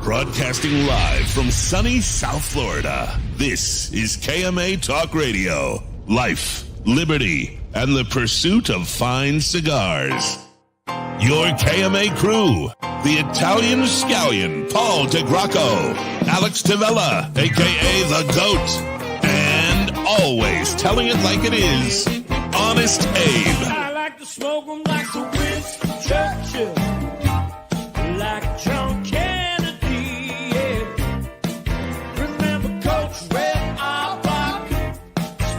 Broadcasting live from sunny South Florida, this is KMA Talk Radio. Life, liberty, and the pursuit of fine cigars. Your KMA crew, the Italian Scallion, Paul DeGracco, Alex Tavella, a.k.a. The GOAT, and always telling it like it is, Honest Abe. I like to smoke them like the Winston Churchill, like John Kennedy, yeah. Remember Coach Red Auerbach,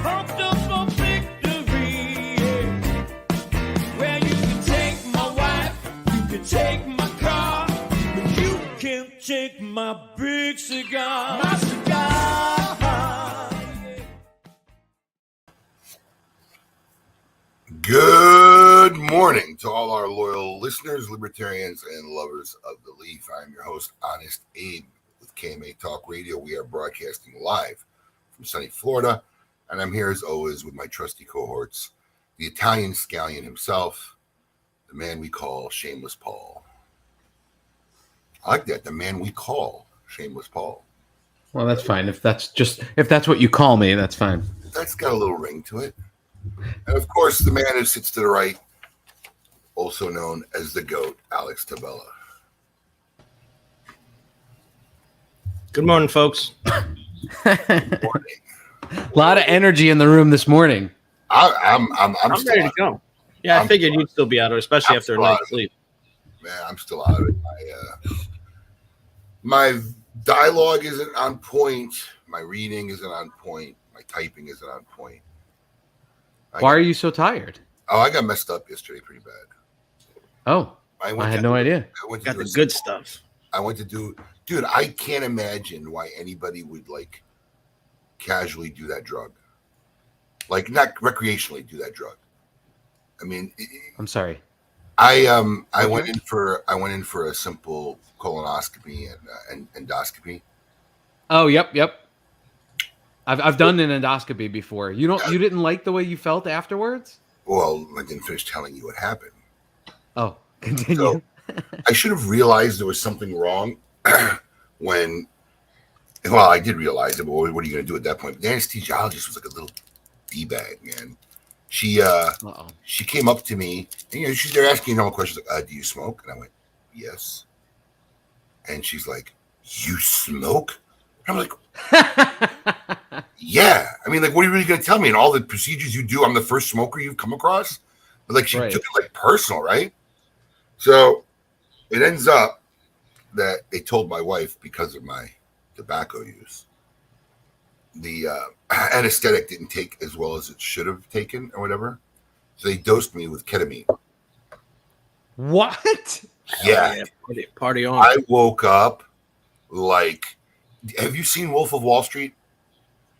smoked up for victory, yeah. Well, you can take my wife, you can take my car, but you can't take my big cigar. My cigar. Good morning to all our loyal listeners, libertarians, and lovers of the leaf. I'm your host, Honest Abe, with KMA Talk Radio. We are broadcasting live from sunny Florida, and I'm here as always with my trusty cohorts, the Italian scallion himself, the man we call Shameless Paul. I like that, the man we call Shameless Paul. Well, that's fine. If that's what you call me, that's fine. That's got a little ring to it. And of course, the man who sits to the right, also known as the GOAT, Alex Tabella. Good morning, folks. Good morning. A lot of energy in the room this morning. I'm I'm still ready to go. Yeah, I figured you'd still be out of it, especially I'm after a still out night's of it. sleep. Man, I'm still out of it. My dialogue isn't on point. My reading isn't on point. My typing isn't on point. Why are you so tired? I got messed up yesterday pretty bad. Oh, I had no idea. Got the good stuff. I went to do, dude, I can't imagine why anybody would like casually do that drug. Like not recreationally do that drug. I mean, I'm sorry. I went in for a simple colonoscopy and endoscopy. Oh, yep. I've done an endoscopy before. You didn't like the way you felt afterwards? Well, I didn't finish telling you what happened. Oh, continue. So, I should have realized there was something wrong when. Well, I did realize it, but what are you going to do at that point? The anesthesiologist was like a little d-bag, man. She came up to me, and they're asking normal questions like, "Do you smoke?" And I went, "Yes." And she's like, "You smoke?" And I'm like, "Yeah." I mean, like, what are you really going to tell me? And all the procedures you do, I'm the first smoker you've come across. But like, she Right. took it like personal, right? So it ends up that they told my wife because of my tobacco use, the anesthetic didn't take as well as it should have taken or whatever. So they dosed me with ketamine. What? Yeah. Party on. I woke up like, have you seen Wolf of Wall Street?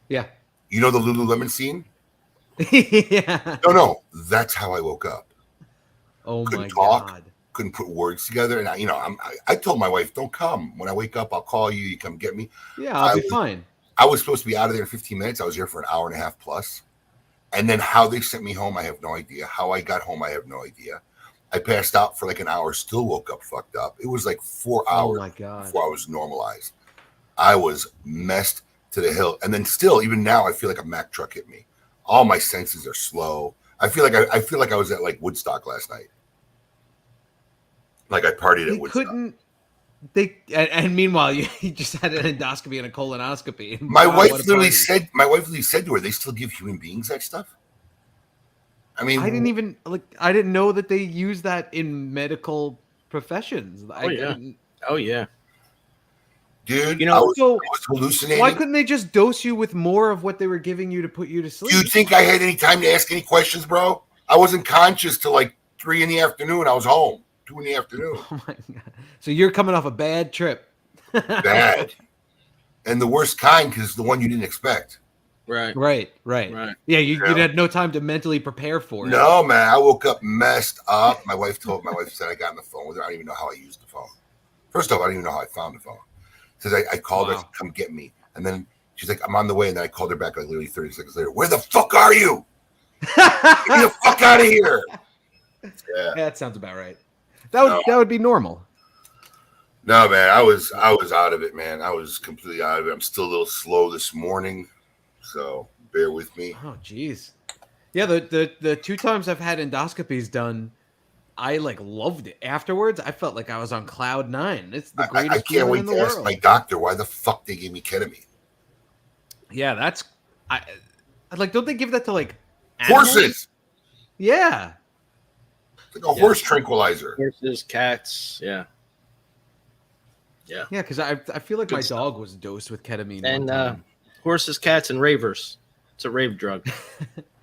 Yeah. You know the Lululemon scene? Yeah. No. That's how I woke up. Oh Couldn't my talk. God. Couldn't put words together. And I told my wife, don't come. When I wake up, I'll call you. You come get me. Yeah, I'll be fine. I was supposed to be out of there in 15 minutes. I was here for an hour and a half plus. And then how they sent me home, I have no idea. How I got home, I have no idea. I passed out for like an hour, still woke up fucked up. It was like 4 hours Oh my God. before I was normalized. I was messed to the hill. And then still, even now, I feel like a Mack truck hit me. All my senses are slow. I feel like I was at like Woodstock last night. Like I partied at Woodstock. And meanwhile, you just had an endoscopy and a colonoscopy. My Wow, wife what a literally party. said to her, they still give human beings that stuff? I mean, I didn't know that they use that in medical professions. Oh yeah. dude, You I know, was hallucinating. Why couldn't they just dose you with more of what they were giving you to put you to sleep? Do you think I had any time to ask any questions, bro? I wasn't conscious till like 3 p.m. I was home. 2 p.m. Oh my God. So you're coming off a bad trip. Bad. And the worst kind because the one you didn't expect. Right. Right. Yeah, you had no time to mentally prepare for it. No, man. I woke up messed up. My wife said I got on the phone with her. I don't even know how I used the phone. First off, I don't even know how I found the phone. Says I called her to come get me. And then she's like, I'm on the way. And then I called her back like literally 30 seconds later. Where the fuck are you? Get me the fuck out of here. Yeah. That sounds about right. That would be normal. No, man, I was out of it, man. I was completely out of it. I'm still a little slow this morning, so bear with me. Oh, geez. Yeah, the 2 times I've had endoscopies done, I loved it. Afterwards, I felt like I was on cloud 9. It's the greatest I can't wait feeling in to the ask world. my doctor why the fuck they gave me ketamine. Yeah, don't they give that to animals? Horses. Yeah. It's like a horse tranquilizer. Horses, cats. Yeah. Yeah, because I feel like Good my stuff. dog was dosed with ketamine. one And time. horses, cats, and ravers. It's a rave drug.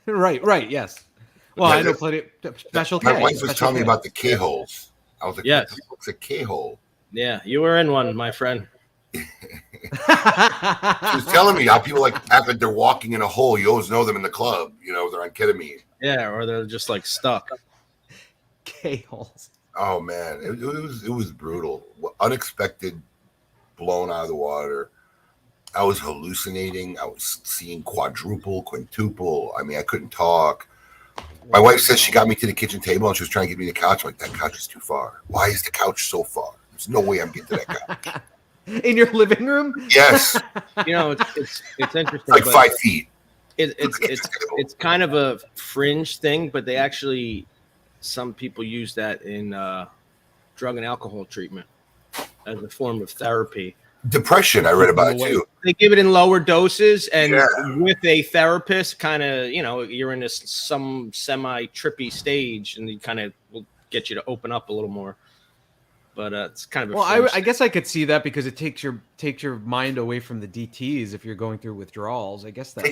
Right, yes. Well, Yeah, I know plenty of special My K. wife was special telling me K. about the K-holes. I was like, Yes. what's a K-hole? Yeah, you were in one, my friend. She was telling me how people act like they're walking in a hole. You always know them in the club. They're on ketamine. Yeah, or they're just stuck. K-holes. Oh man, it was brutal. Unexpected blown out of the water. I was hallucinating. I was seeing quadruple, quintuple. I mean, I couldn't talk. My wife says she got me to the kitchen table and she was trying to get me to the couch. I'm like, that couch is too far. Why is the couch so far? There's no way I'm getting to that couch. In your living room? Yes. You know, it's interesting. Like but 5 feet. It's kind of a fringe thing, but they actually, some people use that in drug and alcohol treatment as a form of therapy. Depression, I read about it too. They give it in lower doses, and with a therapist, kind of, you know, you're in this some semi-trippy stage, and they kind of will get you to open up a little more. But it's kind of I guess I could see that because it takes your mind away from the DTs if you're going through withdrawals. I guess that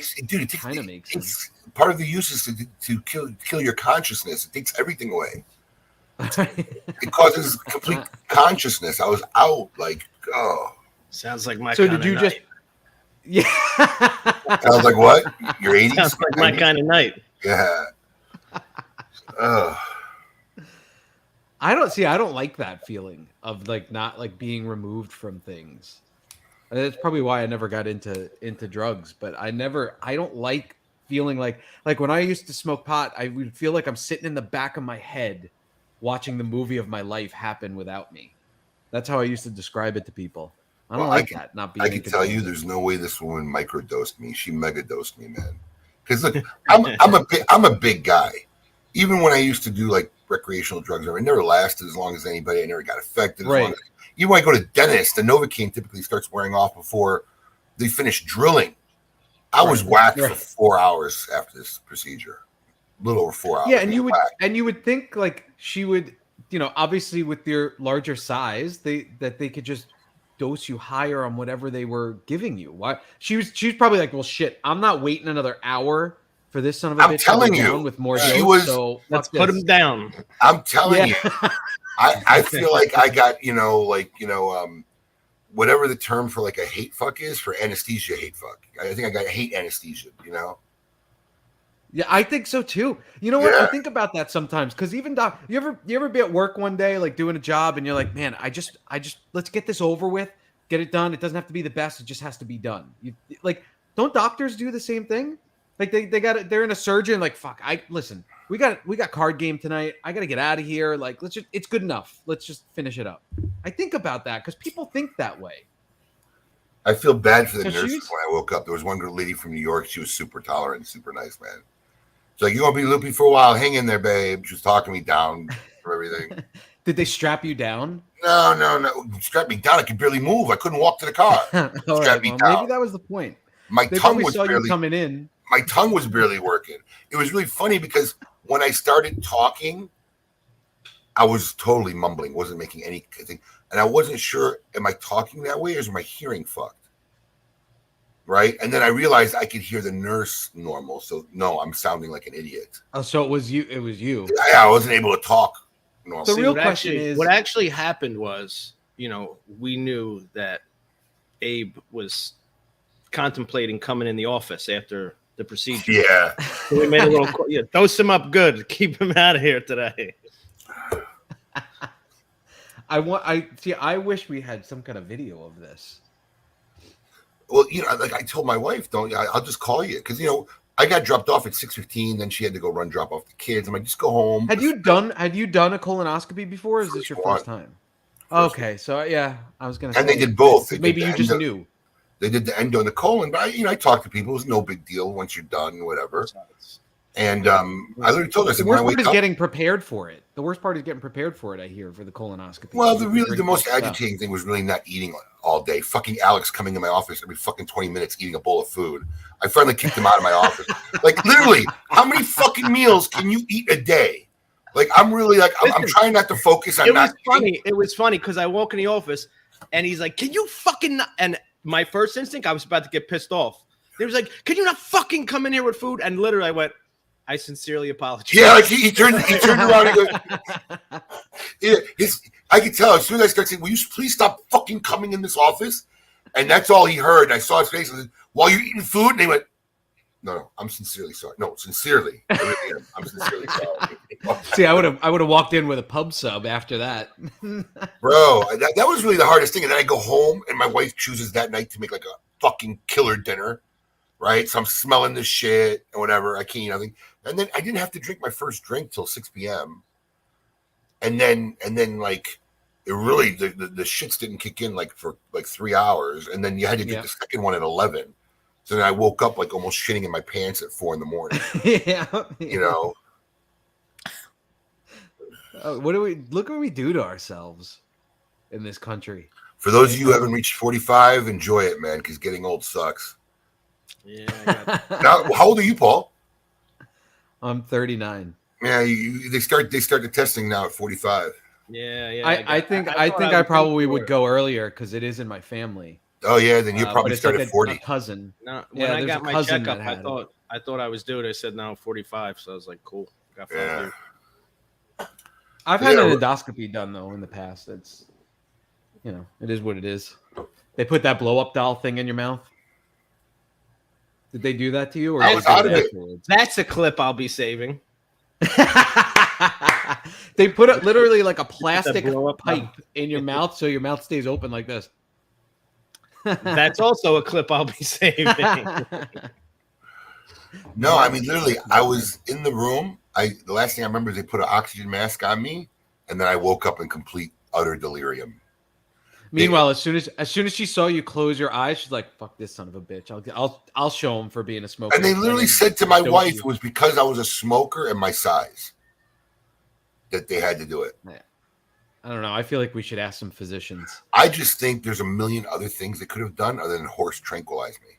kind of makes sense. Part of the use is to kill your consciousness. It takes everything away. It causes complete consciousness. I was out like, oh. Sounds like my. So did you just? Yeah. Sounds like what? Your 80s. Sounds like my kind of night. Yeah. I don't like that feeling of like not like being removed from things. That's probably why I never got into drugs. But I don't like feeling like when I used to smoke pot, I would feel like I'm sitting in the back of my head watching the movie of my life happen without me. That's how I used to describe it to people. I don't like that. Not being. I can tell you, there's no way this woman microdosed me. She megadosed me, man. Because look, I'm a big guy. Even when I used to do like recreational drugs, I never lasted as long as anybody. I never got affected. Right. Even when I go to the dentist, the Novocaine typically starts wearing off before they finish drilling. I was whacked for 4 hours after this procedure. A little over 4 hours. Yeah, and you would think like she would, you know, obviously with your larger size, they could just dose you higher on whatever they were giving you. Why she was probably like, well, shit, I'm not waiting another hour for this son of a bitch. I'm telling you, with more she dose, was. So let's put him down. I'm telling you, I feel like I got whatever the term for like a hate fuck is for anesthesia. Hate fuck. I think I got hate anesthesia. You know. Yeah, I think so too. You know what? I think about that sometimes because even you ever be at work one day like doing a job and you're like, man, I just let's get this over with, get it done. It doesn't have to be the best. It just has to be done. Don't doctors do the same thing? Like they're in a surgeon. Like fuck, we got card game tonight. I got to get out of here. Like it's good enough. Let's just finish it up. I think about that because people think that way. I feel bad for the nurses when I woke up. There was one lady from New York. She was super tolerant, super nice, man. She's like, you're going to be loopy for a while. Hang in there, babe. She was talking me down for everything. Did they strap you down? No. Strap me down. I could barely move. I couldn't walk to the car. Strap me down. Maybe that was the point. They tongue was saw barely you coming in. My tongue was barely working. It was really funny because when I started talking, I was totally mumbling. Wasn't making anything. And I wasn't sure, am I talking that way or is my hearing fucked? Right. And then I realized I could hear the nurse normal. So no, I'm sounding like an idiot. Oh, so it was you. Yeah, I wasn't able to talk normal. The real question is what actually happened was, you know, we knew that Abe was contemplating coming in the office after the procedure. Yeah. So we made a little dose him up good. Keep him out of here today. I wish we had some kind of video of this. Well, you know, like I told my wife, I'll just call you because I got dropped off at 6:15. Then she had to go drop off the kids. I'm like, just go home. Had you done a colonoscopy before? Or is this your first time? Okay, so yeah, I was gonna say. And they did both. Maybe you just knew. They did the endo and the colon, but I talked to people. It was no big deal once you're done, whatever. And I literally told her, I said, the worst part is getting prepared for it. The worst part is getting prepared for it, I hear, for the colonoscopy. Well, the most agitating thing was really not eating all day. Fucking Alex coming in my office every fucking 20 minutes eating a bowl of food. I finally kicked him out of my office. Like, literally, how many fucking meals can you eat a day? Like, I'm really like, I'm trying not to focus on not eating. It was funny because I walk in the office and he's like, can you fucking not? And my first instinct, I was about to get pissed off. He was like, can you not fucking come in here with food? And literally I went, I sincerely apologize. Yeah, like he turned around and goes, I could tell as soon as I started saying, will you please stop fucking coming in this office? And that's all he heard. I saw his face and said, while you're eating food, and he went, no, I'm sincerely sorry. No, sincerely. I really am. I'm sincerely sorry. See, I would have walked in with a pub sub after that. Bro, that was really the hardest thing. And then I go home and my wife chooses that night to make like a fucking killer dinner, right? So I'm smelling this shit and whatever. I can't eat nothing. And then I didn't have to drink my first drink till 6 p.m. And then like it really the shits didn't kick in like for like 3 hours. And then you had to get the second one at 11. So then I woke up like almost shitting in my pants at 4 a.m. Yeah. You know. Look what we do to ourselves in this country. For those of you who haven't reached 45, enjoy it, man, because getting old sucks. Yeah. Now, how old are you, Paul? I'm 39. Yeah, they start the testing now at 45. Yeah. I think I probably would go earlier because it is in my family. Oh yeah, then you probably start like at 40. A cousin. No, when I got my checkup, I thought I was due. They said no, 45. So I was like, cool. Got 5 years. I've had an endoscopy done though in the past. It's, it is what it is. They put that blow up doll thing in your mouth. Did they do that to you, or I was out of it? That's a clip I'll be saving. They put it literally like a plastic pipe in your mouth, so your mouth stays open like this. That's also a clip I'll be saving. No, I mean literally, I was in the room. The last thing I remember is they put an oxygen mask on me, and then I woke up in complete utter delirium. Meanwhile, as soon as she saw you close your eyes, she's like, "Fuck this son of a bitch! I'll show him for being a smoker." And they literally said to my wife it was because I was a smoker and my size that they had to do it. I don't know. I feel like we should ask some physicians. I just think there's a million other things they could have done other than horse tranquilize me.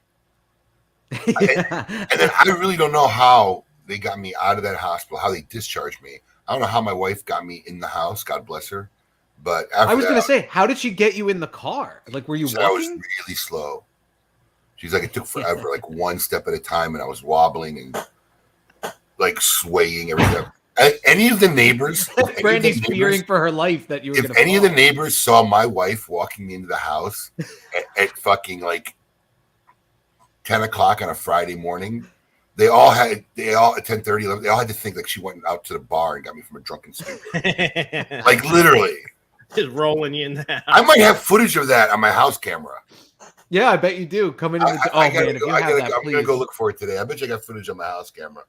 And then I really don't know how they got me out of that hospital, how they discharged me. I don't know how my wife got me in the house. God bless her. But after I was going to say, how did she get you in the car? Like, were you walking? I was really slow. She's like, it took forever, like one step at a time, and I was wobbling and like swaying everything. Any of the neighbors, Brandy's fearing for her life that you were. If any of the neighbors saw my wife walking into the house at fucking like 10 o'clock on a Friday morning, they all at 10:30, 11, they all had to think like she went out to the bar and got me from a drunken stupor. Like literally. Just rolling you in the house. I might have footage of that on my house camera. Yeah, I bet you do. Coming in. I'm gonna go look for it today. I bet you I got footage on my house camera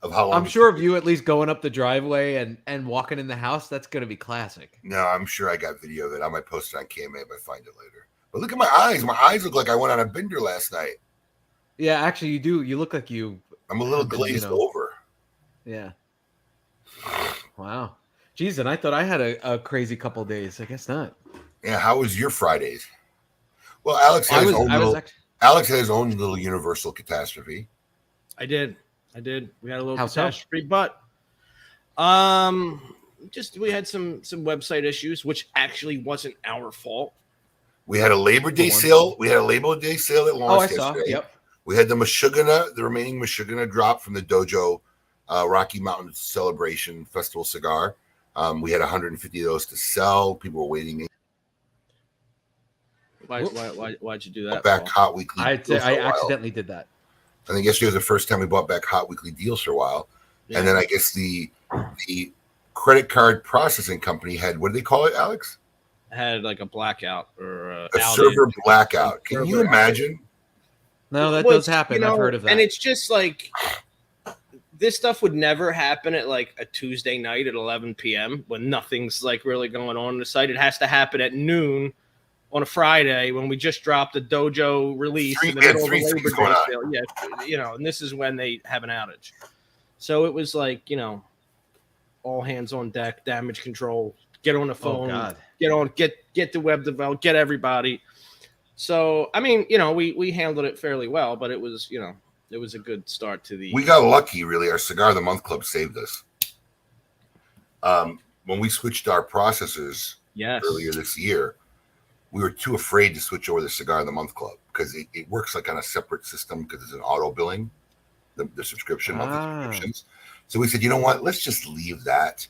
of how long. I'm sure of you at least going up the driveway and walking in the house. That's gonna be classic. No, I'm sure I got video of it. I might post it on KMA if I find it later. But look at my eyes. My eyes look like I went on a bender last night. Yeah, actually, you do. You look like you. I'm a little glazed over. Yeah. Wow. Jeez, and I thought I had a crazy couple of days. I guess not. Yeah, how was your Fridays? Well, Alex had his own little universal catastrophe. I did. We had a little How catastrophe, but we had some website issues, which actually wasn't our fault. We had a Labor Day sale. We had a Labor Day sale at launch yesterday. Yep. We had the remaining Mashugana drop from the Dojo Rocky Mountain Celebration Festival cigar. We had 150 of those to sell. People were waiting. Why'd you do that? Back Hot Weekly. I accidentally did that. I think yesterday was the first time we bought back Hot Weekly deals for a while. Yeah. And then I guess the credit card processing company had, what do they call it, Alex? Had like a blackout or a server blackout. Can you imagine? No, that does happen. I've heard of that. And it's just like, this stuff would never happen at like a Tuesday night at 11 p.m. when nothing's like really going on the site. It has to happen at noon on a Friday when we just dropped a Dojo release in the middle of the Labor Day sale. Yeah, and this is when they have an outage. So it was like, all hands on deck, damage control, get on the phone, get the web developed, get everybody. So, I mean, we handled it fairly well, but it was, it was a good start to the. We got lucky, really. Our Cigar of the Month Club saved us. When we switched our processors earlier this year, we were too afraid to switch over the Cigar of the Month Club because it works like on a separate system because it's an auto billing, the subscription, monthly subscriptions. So we said, you know what? Let's just leave that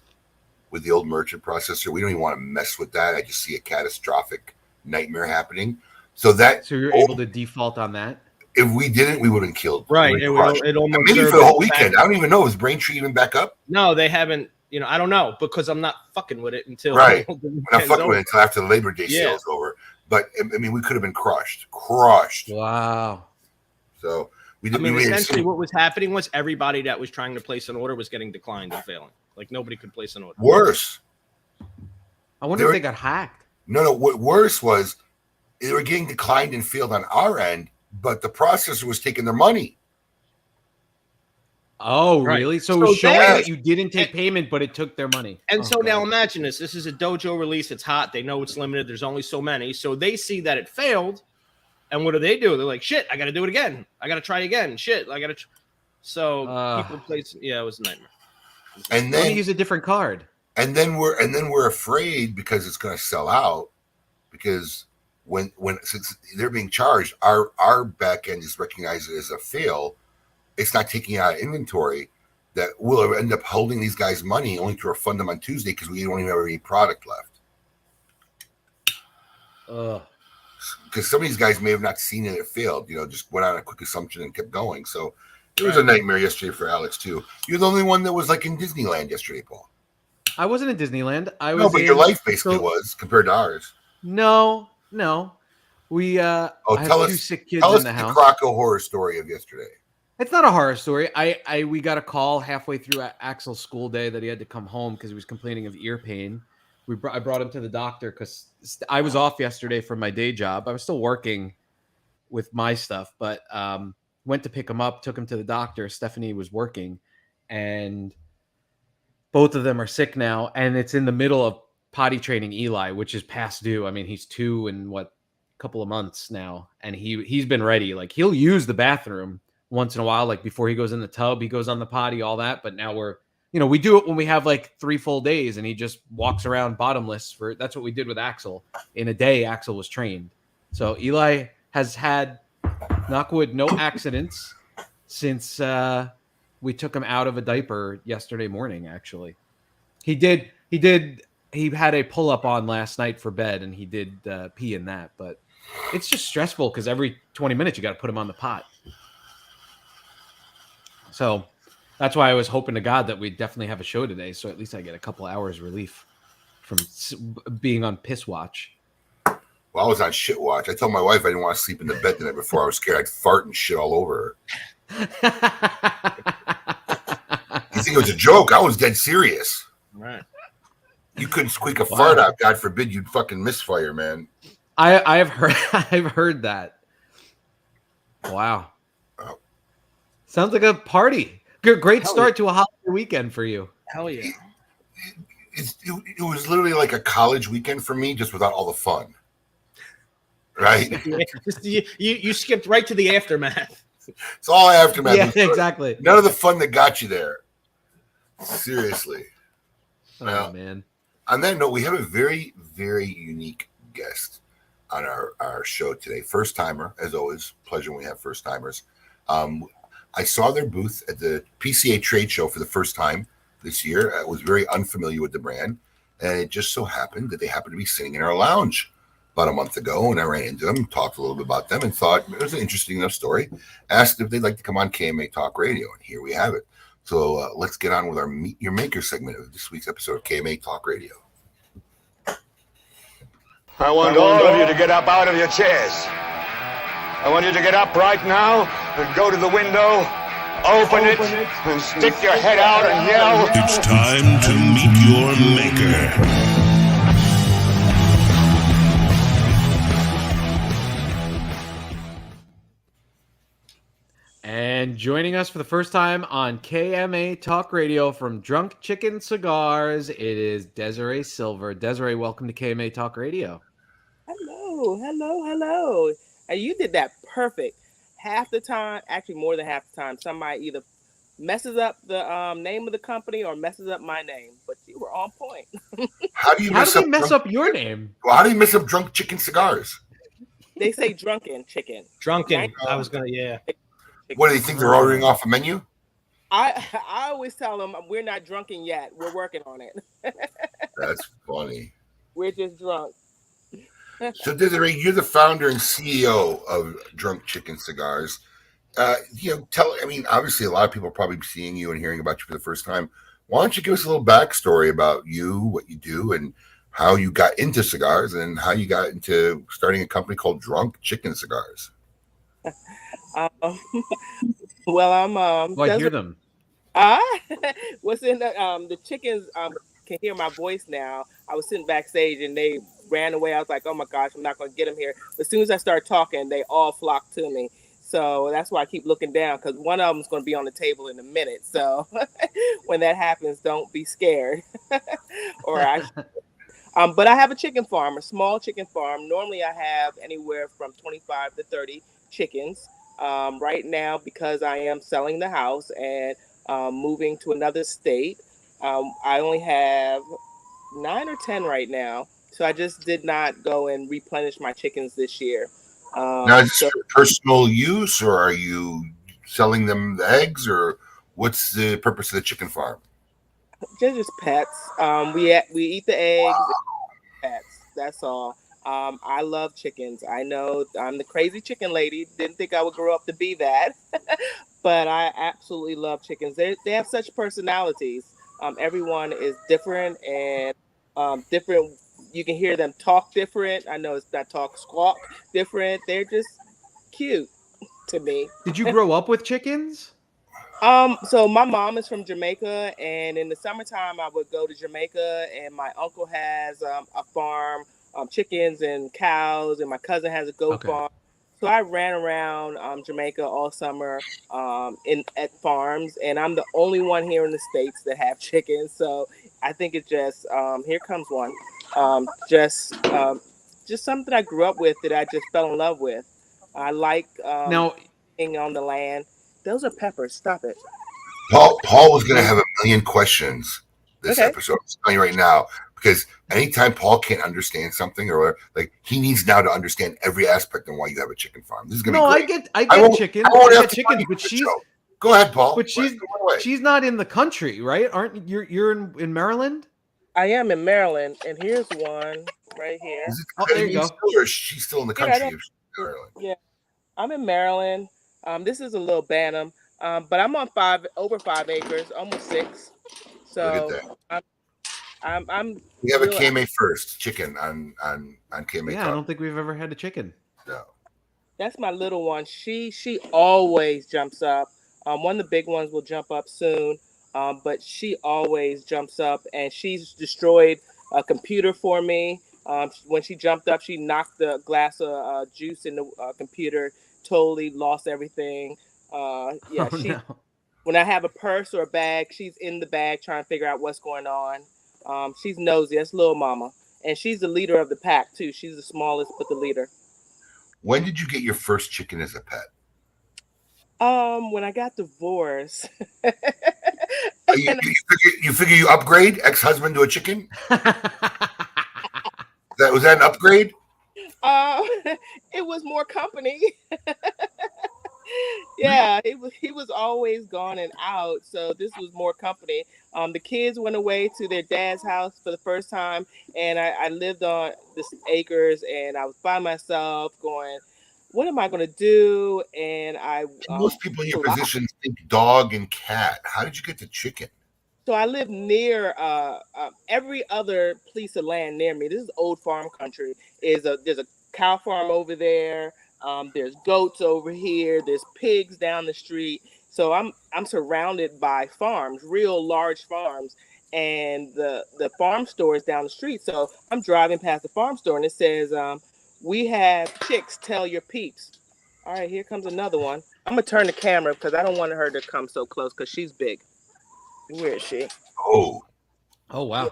with the old merchant processor. We don't even want to mess with that. I just see a catastrophic nightmare happening. So you're able to default on that? If we didn't, we would have been killed. Right. It almost maybe for the whole weekend. I don't even know. Is Braintree even back up? No, they haven't I don't know because I'm not fucking with it until right. the We're not weekend's fucking with over. it until after the Labor Day Yeah. sale is over. But I mean, we could have been crushed. Wow. So we I did. mean, we made it essentially, seem what was happening was everybody that was trying to place an order was getting declined and failing. Like nobody could place an order. worse. I wonder if they got hacked. No. What worse was they were getting declined and failed on our end, but the processor was taking their money. Oh, Right. really? So it was So showing that- that you didn't take payment, but it took their money. And Oh, so now God. imagine this. This is a dojo release. It's hot. They know it's limited. There's only so many. So they see that it failed. And what do? They're like, shit, I got to do it again. I got to try again. Shit, I got to. So people place. Yeah, it was a nightmare. And Let me then use a different card. and then we're afraid because it's going to sell out because when since they're being charged, our back end is recognized as a fail. It's not taking out inventory. That we'll end up holding these guys' money only to refund them on Tuesday because we don't even have any product left. Because some of these guys may have not seen it failed, just went on a quick assumption and kept going. So it was a nightmare yesterday for Alex too. You're the only one that was like in Disneyland yesterday, Paul. I wasn't in Disneyland. I was. No, but your in- life basically so- was compared to ours. No. We I have tell two us- sick kids Tell in us the the house. Croco horror story of yesterday. It's not a horror story. We got a call halfway through Axel's school day that he had to come home because he was complaining of ear pain. I brought him to the doctor because I was off yesterday from my day job. I was still working with my stuff, but went to pick him up, took him to the doctor. Stephanie was working, and both of them are sick now. And it's in the middle of potty training Eli, which is past due. I mean, he's 2 in a couple of months now, and he's been ready. Like he'll use the bathroom once in a while, like before he goes in the tub, he goes on the potty, all that. But now we do it when we have like 3 full days and he just walks around bottomless that's what we did with Axel. In a day, Axel was trained. So Eli has had, knock wood, no accidents since we took him out of a diaper yesterday morning. Actually, he had a pull-up on last night for bed and he did pee in that, but it's just stressful because every 20 minutes you got to put him on the pot. So that's why I was hoping to God that we'd definitely have a show today. So at least I get a couple hours relief from being on piss watch. Well, I was on shit watch. I told my wife I didn't want to sleep in the bed the night before. I was scared I'd fart and shit all over her. You think it was a joke? I was dead serious. Right. You couldn't squeak a fart out. God forbid you'd fucking misfire, man. I've heard that. Wow. Oh. Sounds like a party. Great start to a holiday weekend for you. Hell yeah. It was literally like a college weekend for me, just without all the fun. Right? You skipped right to the aftermath. It's all aftermath. Yeah, exactly. None of the fun that got you there. Seriously. Oh, Well, man. On that note, we have a very, very unique guest on our show today. First timer, as always. Pleasure when we have first timers. I saw their booth at the PCA trade show for the first time this year. I was very unfamiliar with the brand, and it just so happened that they happened to be sitting in our lounge about a month ago, and I ran into them, talked a little bit about them, and thought it was an interesting enough story. Asked if they'd like to come on KMA Talk Radio, and here we have it. So let's get on with our Meet Your Maker segment of this week's episode of KMA Talk Radio. I want all of you to get up out of your chairs. I want you to get up right now and go to the window, open it, and stick your head out and yell. It's time to meet your maker. And joining us for the first time on KMA Talk Radio from Drunk Chicken Cigars, it is Desiree Sylver. Desiree, welcome to KMA Talk Radio. Hello. And you did that perfect. Half the time, actually more than half the time, somebody either messes up the name of the company or messes up my name. But you were on point. How do you How mess did up we mess up your name? Well, how do you mess up Drunk Chicken Cigars? They say drunken chicken. Drunken. I was gonna, yeah. What do they think they're ordering off a menu? I always tell them we're not drunken yet. We're working on it. That's funny. We're just drunk. So, Desiree, you're the founder and CEO of Drunk Chicken Cigars. Obviously, a lot of people are probably seeing you and hearing about you for the first time. Why don't you give us a little backstory about you, what you do, and how you got into cigars and how you got into starting a company called Drunk Chicken Cigars? Um, well, I'm Well, I hear Desiree. them. Ah, what's in the chickens can hear my voice now. I was sitting backstage and they ran away. I was like, oh my gosh, I'm not gonna get them here. But as soon as I started talking, they all flocked to me. So that's why I keep looking down because one of them's gonna be on the table in a minute. So when that happens, don't be scared. or I But I have a chicken farm, a small chicken farm. Normally, I have anywhere from 25 to 30 chickens. Right now, because I am selling the house and moving to another state, I only have 9 or 10 right now. So I just did not go and replenish my chickens this year. Now, is this So for personal use, or are you selling them the eggs, or what's the purpose of the chicken farm? just pets. We eat the eggs. Pets. That's all. I love chickens. I know I'm the crazy chicken lady. Didn't think I would grow up to be that, but I absolutely love chickens. They have such personalities. Everyone is different and different. You can hear them talk different. I know it's not talk squawk different. They're just cute to me. Did you grow up with chickens? So my mom is from Jamaica, and in the summertime, I would go to Jamaica, and my uncle has a farm, chickens and cows, and my cousin has a goat Okay. farm. So I ran around Jamaica all summer in at farms, and I'm the only one here in the States that have chickens. So I think it's just here comes one, um, just um, just something I grew up with that I just fell in love with. I like Now, being on the land. Those are peppers. Stop it. Paul was going to have a million questions this Okay. episode. I'm telling you right now, because anytime Paul can't understand something, or whatever, like he needs now to understand every aspect of why you have a chicken farm. This is going to no, be I great. get I chickens. won't I have get to chickens, find but you, she's Joe. Go ahead, Paul. but she's Go away. she's not in the country, right? Aren't you're in Maryland? I am in Maryland, and here's one right here. Is it Oh, there you crazy go. still, or is she still in the Yeah, I country? don't. Yeah, I'm in Maryland. This is a little Bantam, but I'm on over 5 acres, almost 6. Look at So that. I'm We have a real. KMA first chicken on KMA Yeah, I Talk. don't think we've ever had a chicken. No. That's my little one. She always jumps up. One of the big ones will jump up soon, but she always jumps up, and she's destroyed a computer for me. When she jumped up, she knocked the glass of juice in the computer. Totally lost everything. Yeah, Oh she. no. When I have a purse or a bag, she's in the bag trying to figure out what's going on. She's nosy. That's little mama, and she's the leader of the pack too. She's the smallest, but the leader. When did you get your first chicken as a pet? When I got divorced, You, and you figure you upgrade ex-husband to a chicken? Was that an upgrade? um, it was more company. Yeah, he was always gone and out, so this was more company. The kids went away to their dad's house for the first time, and I lived on this acres, and I was by myself, going, "What am I going to do?" And I Most people in your a lot. position think dog and cat. How did you get to chicken? So I live near every other piece of land near me. This is old farm country. There's a cow farm over there. There's goats over here. There's pigs down the street. So I'm surrounded by farms, real large farms, and the farm store is down the street. So I'm driving past the farm store and it says, "We have chicks. Tell your peeps." All right, here comes another one. I'm gonna turn the camera because I don't want her to come so close because she's big. Where is she? Oh, Oh wow.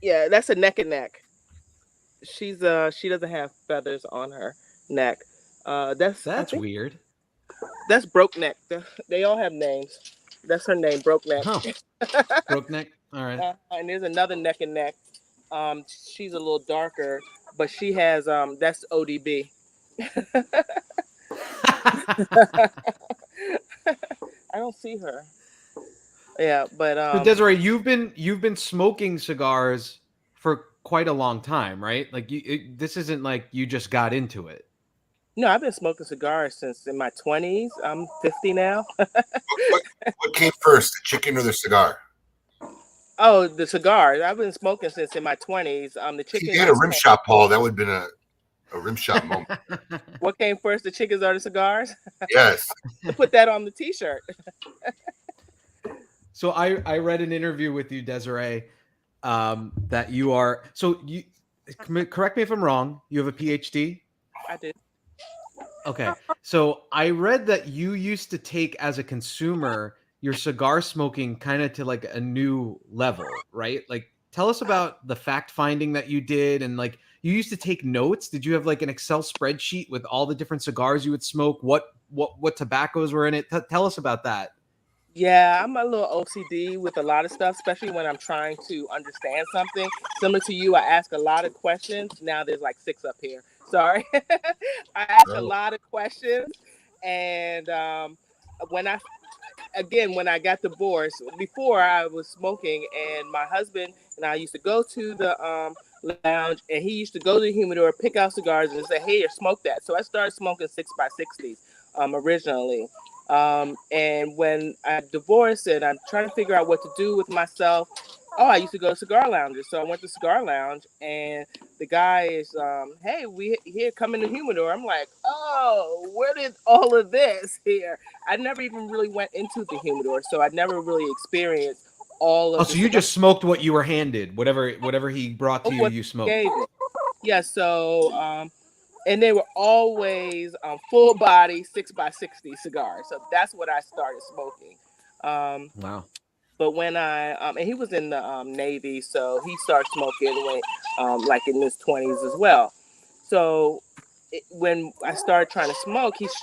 Yeah, that's a neck and neck. She doesn't have feathers on her neck. I That's think weird. that's broke neck. They all have names. That's her name, broke neck. Huh. Broke neck. All right. And there's another neck and neck. She's a little darker, but she has that's ODB. I don't see her. Yeah, but So Desiree, you've been smoking cigars for quite a long time, right? Like this isn't like you just got into it. no, I've been smoking cigars since in my 20s. I'm 50 now. what came first, the chicken or the cigar? Oh, the cigars. I've been smoking since in my 20s. The If chickens. you had a rim shot, Paul, that would have been a rim shot moment. What came first, the chickens or the cigars? Yes. Put that on the T-shirt. So I read an interview with you, Desiree, that you are. So you correct me if I'm wrong. You have a PhD. I did. Okay. So I read that you used to take as a consumer your cigar smoking kind of to like a new level, right? Like tell us about the fact finding that you did and like you used to take notes. Did you have like an Excel spreadsheet with all the different cigars you would smoke? What tobaccos were in it? Tell us about that. Yeah, I'm a little OCD with a lot of stuff, especially when I'm trying to understand something. Similar to you, I ask a lot of questions. Now there's like 6 up here. Sorry. I ask a lot of questions. And when I got divorced, before I was smoking, and my husband and I used to go to the lounge, and he used to go to the humidor, pick out cigars, and say, "Hey, smoke that." So I started smoking 6x60s originally. And when I divorced and I'm trying to figure out what to do with myself, I used to go to cigar lounges. So I went to cigar lounge, and the guy is, "Hey, we here, come in the humidor." I'm like, "Oh, where did all of this here?" I never even really went into the humidor, so I never really experienced all of. Oh, so you just smoked what you were handed, whatever he brought to you, you smoked. Yeah. So, and they were always full body 6x60 cigars. So that's what I started smoking. Wow. But when I and he was in the Navy, so he started smoking when like in his 20s as well. So when I started trying to smoke, he's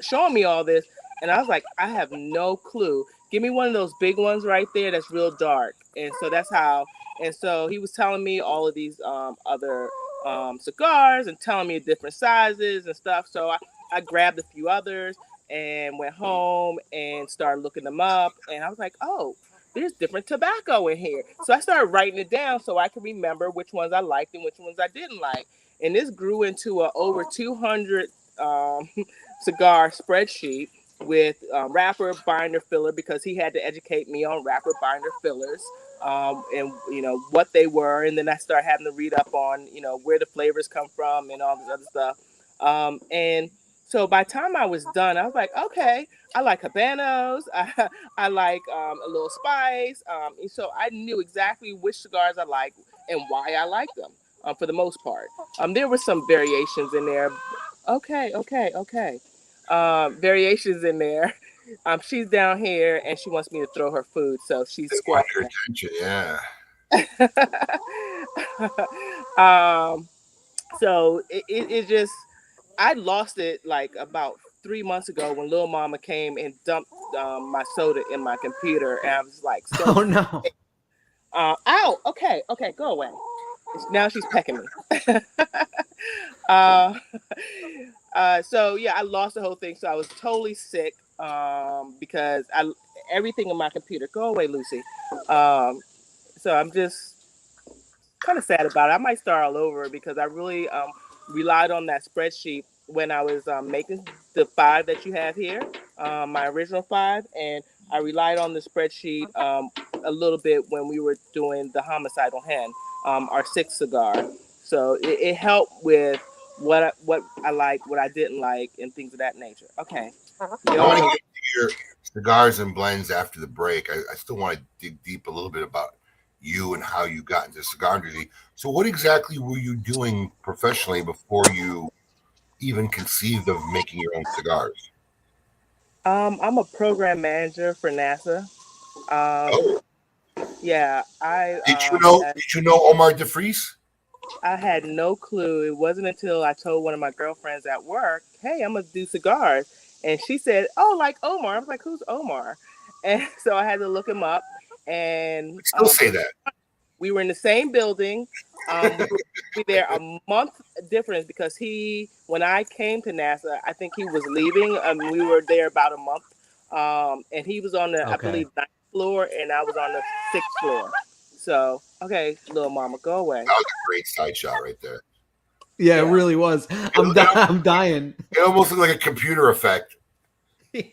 showing me all this, and I was like, I have no clue. Give me one of those big ones right there that's real dark. And so that's how. And so he was telling me all of these other cigars and telling me different sizes and stuff. So I grabbed a few others and went home and started looking them up. And I was like, oh, there's different tobacco in here. So I started writing it down so I could remember which ones I liked and which ones I didn't like. And this grew into a over 200 cigar spreadsheet with wrapper, binder, filler, because he had to educate me on wrapper, binder, fillers. And what they were, and then I started having to read up on where the flavors come from and all this other stuff. And so by the time I was done, I was like, okay, I like habanos, I like a little spice. And so I knew exactly which cigars I liked and why I liked them for the most part. There were some variations in there. Okay. Variations in there. She's down here and she wants me to throw her food, so she's squatting. Your attention, yeah. So it just, I lost it like about 3 months ago when Lil Mama came and dumped my soda in my computer, and I was like, so oh no. Ow, okay, go away. Now she's pecking me. So yeah, I lost the whole thing. So I was totally sick because everything in my computer. Go away, Lucy. So I'm just kind of sad about it. I might start all over because I really relied on that spreadsheet when I was making the 5 that you have here, my original 5, and I relied on the spreadsheet a little bit when we were doing the Homicidal Hen, our 6th cigar. So it helped with what I like, what I didn't like, and things of that nature. Okay. I want to get to your cigars and blends after the break. I still want to dig deep a little bit about you and how you got into the cigar industry. So what exactly were you doing professionally before you even conceived of making your own cigars? I'm a program manager for NASA. Yeah, Did you know Omar DeFries? I had no clue. It wasn't until I told one of my girlfriends at work, "Hey, I'm gonna do cigars," and she said, "Oh, like Omar." I was like, "Who's Omar?" And so I had to look him up. And still say that we were in the same building. We were there a month difference because when I came to NASA, I think he was leaving. We were there about a month, and he was on the I believe 9th floor, and I was on the 6th floor. So, okay, little mama, go away. That was a great side shot right there. Yeah, it really was. I'm dying. It almost looked like a computer effect. Yeah.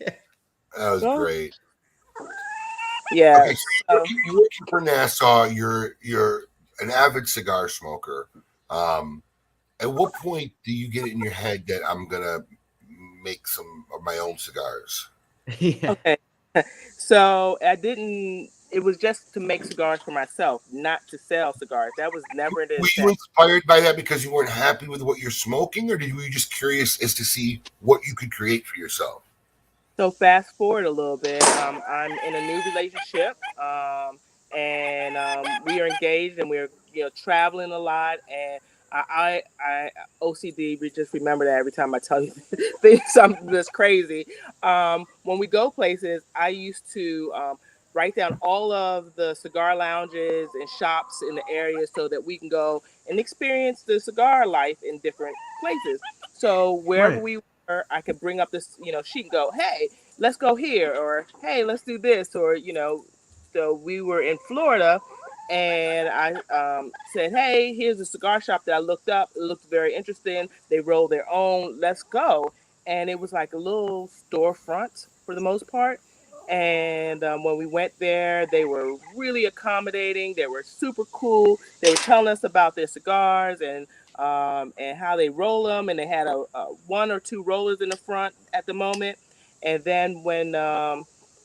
That was great. Yeah. Okay, so you're working for Nassau. You're an avid cigar smoker. At what point do you get it in your head that I'm gonna make some of my own cigars? Yeah. Okay. So I didn't. It was just to make cigars for myself, not to sell cigars. That was never the Were you intent. inspired by that because you weren't happy with what you're smoking, or were you just curious as to see what you could create for yourself? So fast forward a little bit. I'm in a new relationship, and we are engaged, and we're traveling a lot. And I OCD. We just remember that every time I tell you something that's crazy. When we go places, I used to write down all of the cigar lounges and shops in the area so that we can go and experience the cigar life in different places. So wherever Right. we were, I could bring up this, she can go, hey, let's go here, or hey, let's do this, or so we were in Florida, and I said, hey, here's a cigar shop that I looked up. It looked very interesting. They roll their own. Let's go. And it was like a little storefront for the most part. And when we went there, they were really accommodating. They were super cool. They were telling us about their cigars and how they roll them. And they had a one or two rollers in the front at the moment. And then when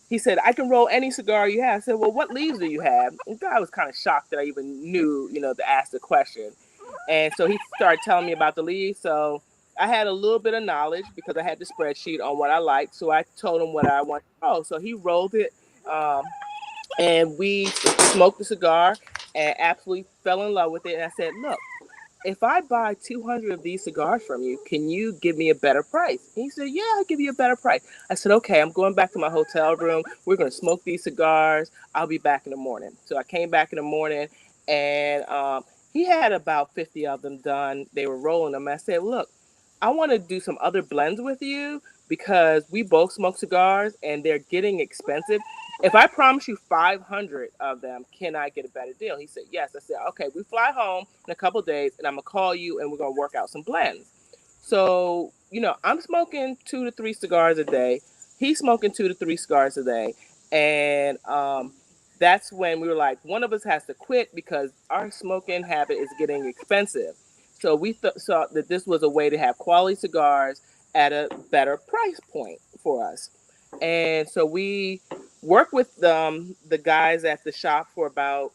he said, I can roll any cigar you have. I said, well, what leaves do you have? And the guy was kind of shocked that I even knew, to ask the question. And so he started telling me about the leaves. So I had a little bit of knowledge because I had the spreadsheet on what I liked. So I told him what I wanted to roll. So he rolled it, and we smoked the cigar and absolutely fell in love with it. And I said, look, if I buy 200 of these cigars from you, can you give me a better price? He said, yeah, I'll give you a better price. I said, okay, I'm going back to my hotel room. We're going to smoke these cigars. I'll be back in the morning. So I came back in the morning, and he had about 50 of them done. They were rolling them. I said, look, I want to do some other blends with you because we both smoke cigars and they're getting expensive. If I promise you 500 of them, can I get a better deal? He said, yes. I said, okay, we fly home in a couple of days and I'm going to call you and we're going to work out some blends. So, I'm smoking 2 to 3 cigars a day. He's smoking 2 to 3 cigars a day. And that's when we were like, one of us has to quit because our smoking habit is getting expensive. So we saw that this was a way to have quality cigars at a better price point for us. And so we worked with the guys at the shop for about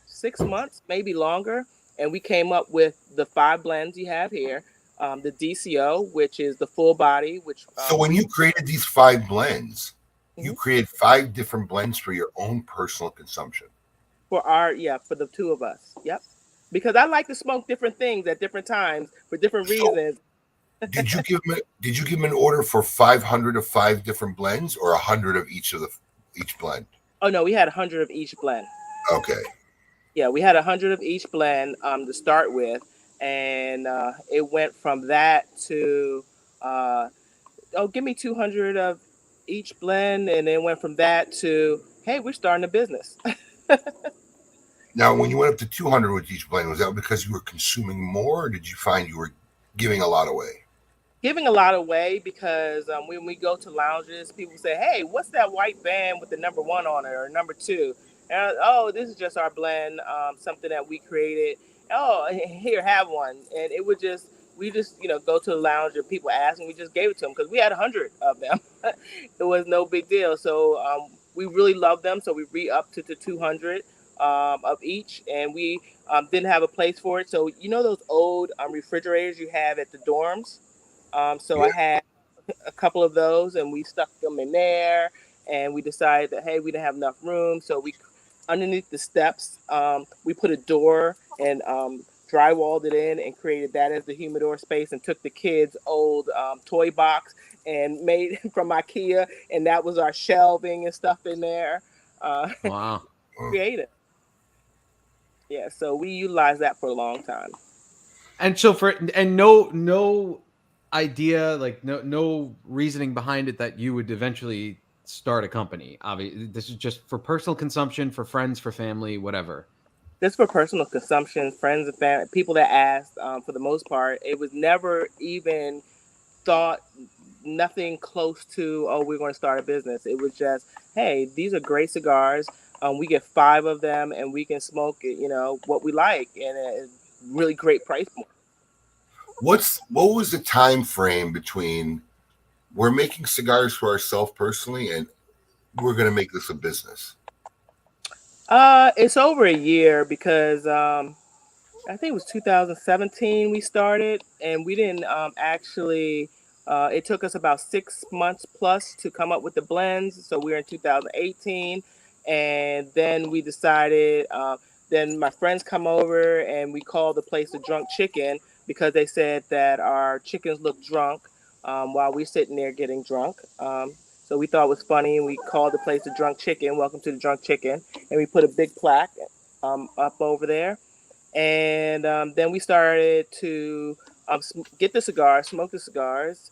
6 months, maybe longer. And we came up with the 5 blends you have here. The DCO, which is the full body, which So when you created these 5 blends, you Mhm. created 5 different blends for your own personal consumption. for the 2 of us. Yep. Because I like to smoke different things at different times for different So reasons. did you give him an order for 500 of 5 different blends, or 100 of each blend? Oh no, we had 100 of each blend. Okay. Yeah, we had 100 of each blend to start with, and it went from that to give me 200 of each blend, and then went from that to hey, we're starting a business. Now, when you went up to 200 with each blend, was that because you were consuming more, or did you find you were giving a lot away? Giving a lot away because when we go to lounges, people say, "Hey, what's that white band with the number 1 on it or number 2?" And oh, this is just our blend, something that we created. Oh, here, have one. And it would just we just go to the lounge and people ask, and we just gave it to them because we had 100 of them. It was no big deal. So we really loved them, so we re-upped to 200 of each, and we didn't have a place for it. So those old refrigerators you have at the dorms. So I Yeah. had a couple of those, and we stuck them in there. And we decided that hey, we didn't have enough room, so we underneath the steps we put a door and drywalled it in and created that as the humidor space, and took the kids' old toy box and made from IKEA, and that was our shelving and stuff in there. Wow. Creative, yeah. So we utilized that for a long time. And so no idea, like no reasoning behind it that you would eventually start a company. Obviously, this is just for personal consumption, for friends, for family, whatever. This for personal consumption, friends and family, people that asked. For the most part, it was never even thought, nothing close to, oh, we're going to start a business. It was just hey, these are great cigars. We get 5 of them, and we can smoke it, what we like, and a really great price point. What was the time frame between we're making cigars for ourselves personally and we're going to make this a business? It's over a year because I think it was 2017 we started, and we didn't actually. It took us about 6 months plus to come up with the blends. So we were in 2018, and then we decided. Then my friends come over, and we called the place the Drunk Chicken because they said that our chickens looked drunk while we're sitting there getting drunk. So we thought it was funny, and we called the place the Drunk Chicken. Welcome to the Drunk Chicken, and we put a big plaque up over there. And then we started to get the cigars, smoke the cigars.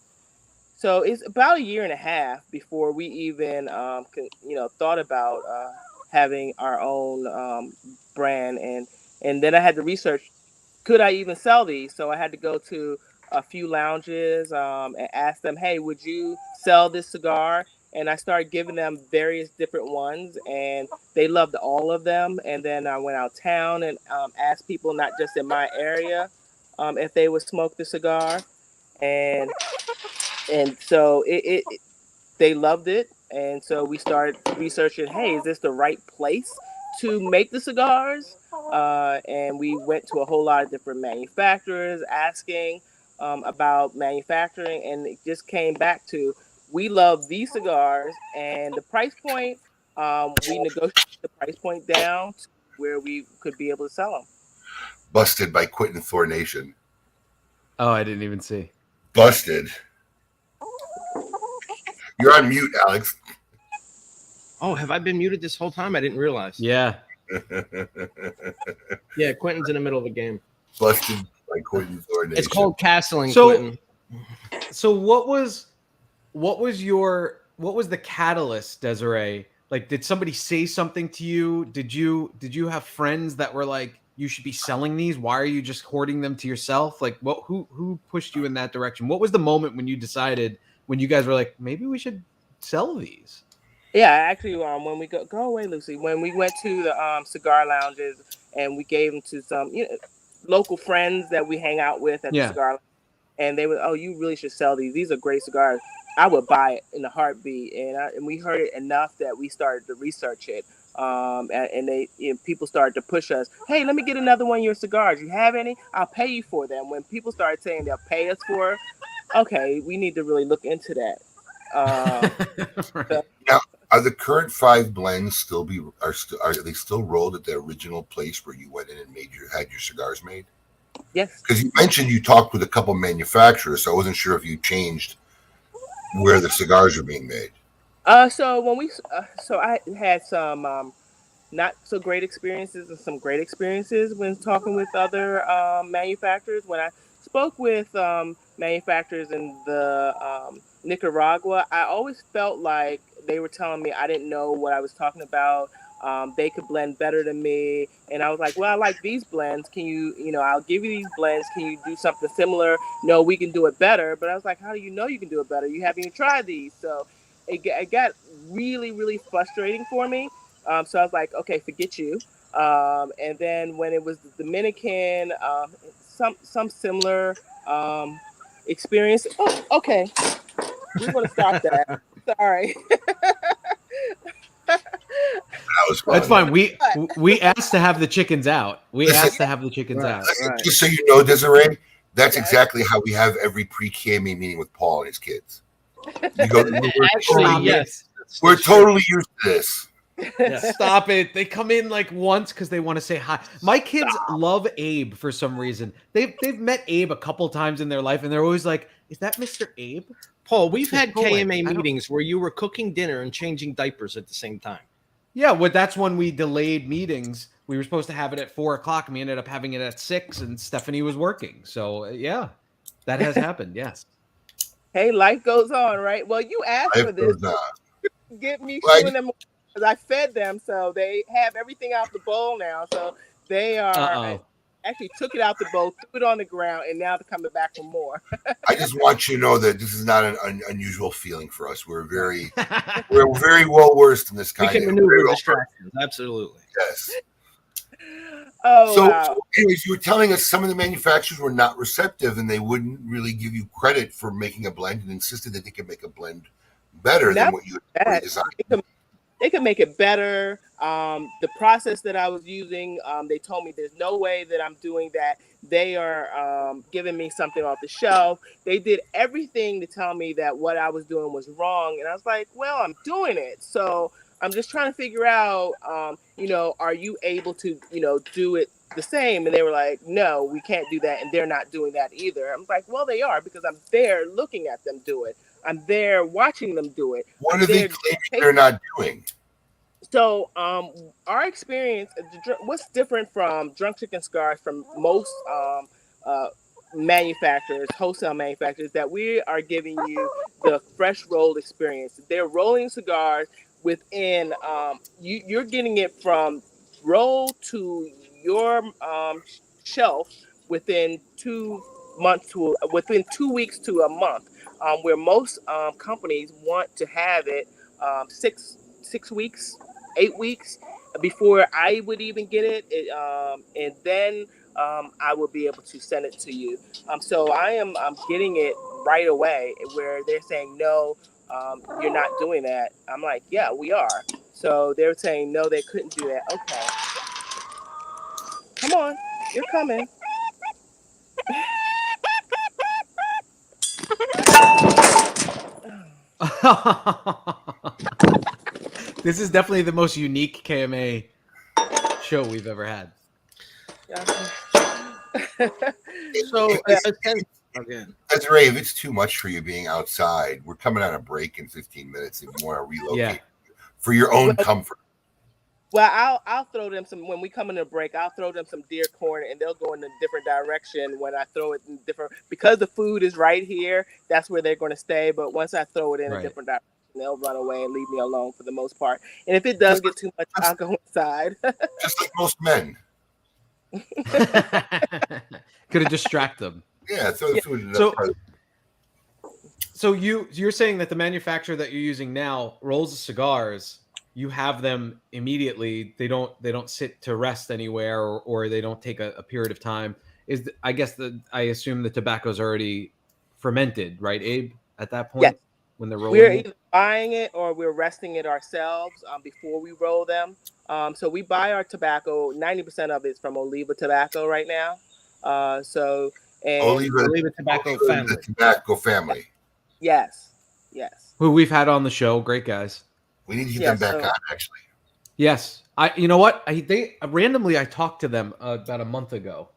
So it's about a year and a half before we even, thought about having our own brand. And then I had to research, could I even sell these? So I had to go to a few lounges and ask them, hey, would you sell this cigar? And I started giving them various different ones, and they loved all of them. And then I went out town and asked people, not just in my area, if they would smoke the cigar. And so they loved it, and so we started researching, hey, is this the right place to make the cigars? And we went to a whole lot of different manufacturers asking about manufacturing, and it just came back to, we love these cigars and the price point. We negotiated the price point down to where we could be able to sell them. Busted by Quentin Thornation. Oh, I didn't even see. Busted. You're on mute, Alex. Oh, have I been muted this whole time? I didn't realize. Yeah. Yeah, Quentin's in the middle of a game. Busted by Quentin Thornation. It's called castling, So- Quentin. So what was the catalyst, Desiree? Like, did somebody say something to you? Did you have friends that were like, you should be selling these? Why are you just hoarding them to yourself? Like, who pushed you in that direction? What was the moment when you decided, when you guys were like, maybe we should sell these? Yeah, actually, when we go away, Lucy. When we went to the cigar lounges and we gave them to some local friends that we hang out with at the cigar lounge, and they were, oh, you really should sell these. These are great cigars. I would buy it in a heartbeat. And we heard it enough that we started to research it. And they people started to push us. Hey, let me get another one of your cigars. You have any? I'll pay you for them. When people started saying they'll pay us for it, okay, we need to really look into that. Right. Now, are the current 5 blends are they still rolled at the original place where you went in and had your cigars made? Yes. Because you mentioned you talked with a couple manufacturers, so I wasn't sure if you changed where the cigars are being made. So when I had some not so great experiences and some great experiences when talking with other manufacturers. When I spoke with manufacturers in the Nicaragua, I always felt like they were telling me I didn't know what I was talking about. They could blend better than me, and I was like, well, I like these blends. Can you, I'll give you these blends. Can you do something similar? No, we can do it better. But I was like, how do you know you can do it better? You haven't even tried these. So it got really, really frustrating for me. So I was like, okay, forget you. And then when it was the Dominican, some similar experience. Oh, okay. We're going to stop that. Sorry. That was fun. That's fine. We asked to have the chickens out. We asked to have the chickens out. Right. Just so you know, Desiree, that's exactly how we have every pre-KMA meeting with Paul and his kids. You go, Actually, yes. we're totally used to this. Stop it. They come in like once because they want to say hi. My kids love Abe for some reason. They've met Abe a couple times in their life, and they're always like, is that Mr. Abe? Paul, we've had Paul, KMA I don't- meetings where you were cooking dinner and changing diapers at the same time. Yeah, well, that's when we delayed meetings. We were supposed to have it at 4:00, and we ended up having it at 6, and Stephanie was working. So yeah, that has happened. Yes. Hey, life goes on, right? Well, you asked for this. Get me shooing them because I fed them, so they have everything out the bowl now. So they are. Uh-oh. actually took it out the bowl, threw it on the ground, and now they're coming back for more. I just want you to know that this is not an unusual feeling for us. We're very well versed in this We kind can of maneuver distractions. Absolutely. Yes. Oh, So, wow. so anyways, you were telling us some of the manufacturers were not receptive and they wouldn't really give you credit for making a blend and insisted that they could make a blend better than what you had designed. They could make it better. The process that I was using, they told me there's no way that I'm doing that. They are giving me something off the shelf. They did everything to tell me that what I was doing was wrong. And I was like, well, I'm doing it. So I'm just trying to figure out, are you able to, do it the same? And they were like, no, we can't do that. And they're not doing that either. I'm like, well, they are, because I'm there looking at them do it. I'm there watching them do it. What are they claiming they're not doing? So our experience, what's different from Drunk Chicken Cigars from most manufacturers, wholesale manufacturers, that we are giving you the fresh rolled experience. They're rolling cigars within, you're getting it from roll to your shelf within 2 months to within 2 weeks to a month, where most companies want to have it 6 weeks, 8 weeks before I would even get it, and then I will be able to send it to you. So I'm getting it right away, where they're saying, no, you're not doing that. I'm like, yeah, we are. So they're saying, no, they couldn't do that. Okay. Come on, you're coming. This is definitely the most unique KMA show we've ever had. So, again, Desiree, if it's too much for you being outside, we're coming on a break in 15 minutes. If you want to relocate for your own comfort. Well, I'll throw them some when we come in a break. I'll throw them some deer corn, and they'll go in a different direction when I throw it in different, because the food is right here. That's where they're going to stay. But once I throw it in a different direction, they'll run away and leave me alone for the most part. And if it does get too much, I'll go inside. Just like most men. Could have distracted them. Yeah, throw the food in So you're saying that the manufacturer that you're using now rolls the cigars, you have them immediately. They don't sit to rest anywhere, or they don't take a period of time. I assume the tobacco's already fermented, right, Abe? At that point, when they're rolling, we're either buying it or we're resting it ourselves before we roll them. So we buy our tobacco. 90% of it's from Oliva Tobacco right now. Oliva Tobacco Family. The tobacco family. Yes. Who we've had on the show, great guys. We need to get them back on, actually. Yes, you know what? They randomly I talked to them about a month ago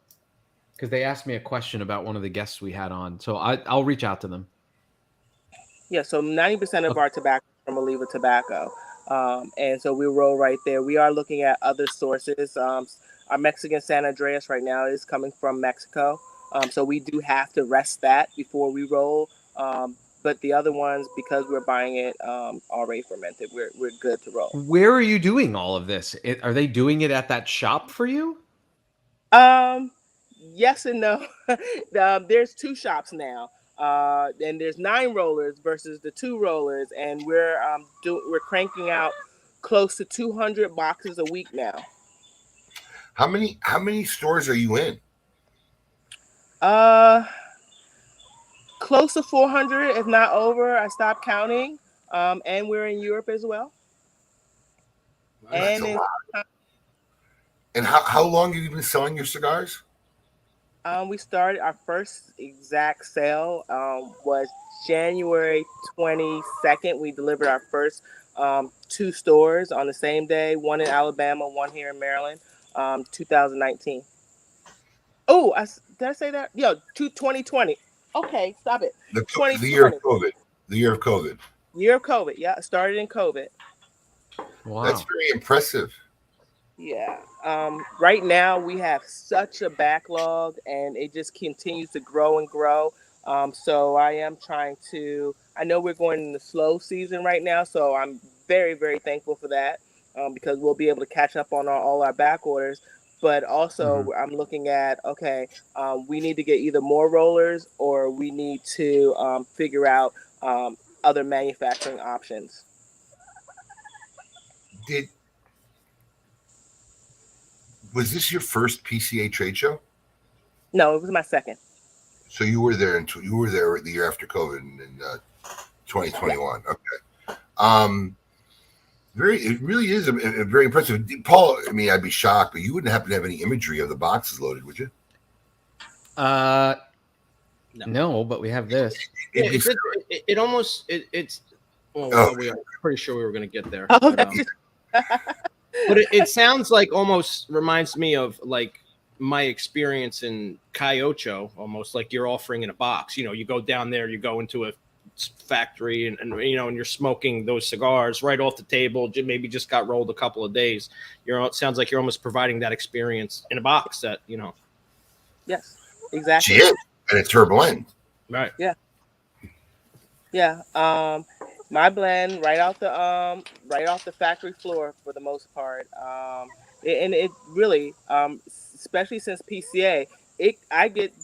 because they asked me a question about one of the guests we had on. So I'll reach out to them. Yeah. So 90% of our tobacco is from Oliva Tobacco, and so we roll right there. We are looking at other sources. Our Mexican San Andreas right now is coming from Mexico, so we do have to rest that before we roll. But the other ones, because we're buying it already fermented, we're good to roll. Where are you doing all of this? Are they doing it at that shop for you? Yes and no. There's 2 shops now, and there's 9 rollers versus the 2 rollers, and we're cranking out close to 200 boxes a week now. How many stores are you in? Close to 400, if not over. I stopped counting. And we're in Europe as well. And how long have you been selling your cigars? We started our first exact sale was January 22nd. We delivered our first 2 stores on the same day, one in Alabama, one here in Maryland, 2019. Oh, did I say that? 2020. Okay, stop it. The year of COVID. The year of COVID. Year of COVID. Yeah, it started in COVID. Wow. That's very impressive. Yeah. Right now we have such a backlog, and it just continues to grow and grow. So I am trying to. I know we're going in the slow season right now, so I'm very, very thankful for that, because we'll be able to catch up on all our back orders. but also I'm looking at, okay, we need to get either more rollers or we need to figure out other manufacturing options. Was this your first PCA trade show? No, it was my second. So you were there the year after COVID in 2021. Okay. It really is a very impressive. Paul, I mean, I'd be shocked, but you wouldn't happen to have any imagery of the boxes loaded, would you? No, but we have this. It almost it's. Oh. We are pretty sure we were going to get there. Oh, But it sounds like almost reminds me of like my experience in Cayocho, almost like you're offering in a box. You know, you go down there, you go into a factory and you know, and you're smoking those cigars right off the table, maybe just got rolled a couple of days. It sounds like you're almost providing that experience in a box that, you know. Yes, exactly. She is, and it's her blend. Right. Yeah. My blend right off the factory floor for the most part. And it really, especially since PCA, I get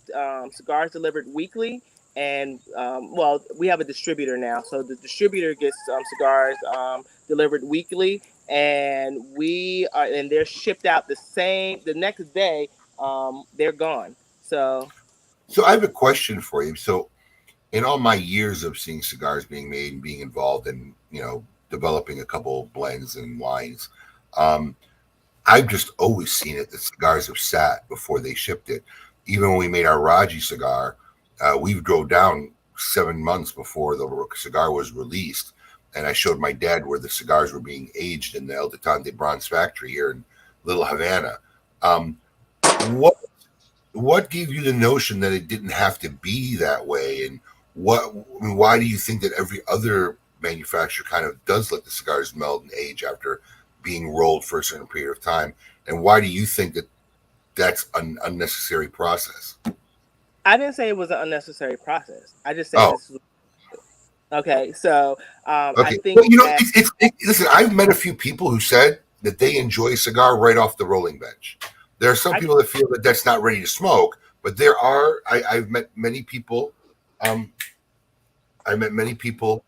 cigars delivered weekly, and well, we have a distributor now, so the distributor gets cigars delivered weekly, and and they're shipped out the next day. They're gone. So I have a question for you. So, in all my years of seeing cigars being made and being involved in, you know, developing a couple blends and wines, I've just always seen it that cigars have sat before they shipped it. Even when we made our Raji cigar, we drove down 7 months before the cigar was released, and I showed my dad where the cigars were being aged in the El Detente Bronze factory here in Little Havana. What gave you the notion that it didn't have to be that way, and why do you think that every other manufacturer kind of does let the cigars melt and age after being rolled for a certain period of time? And why do you think that that's an unnecessary process? I didn't say it was an unnecessary process. I just said this was okay. So I think well, you know, listen, I've met a few people who said that they enjoy a cigar right off the rolling bench. There are some people that feel that that's not ready to smoke, but I've met many people. I met many people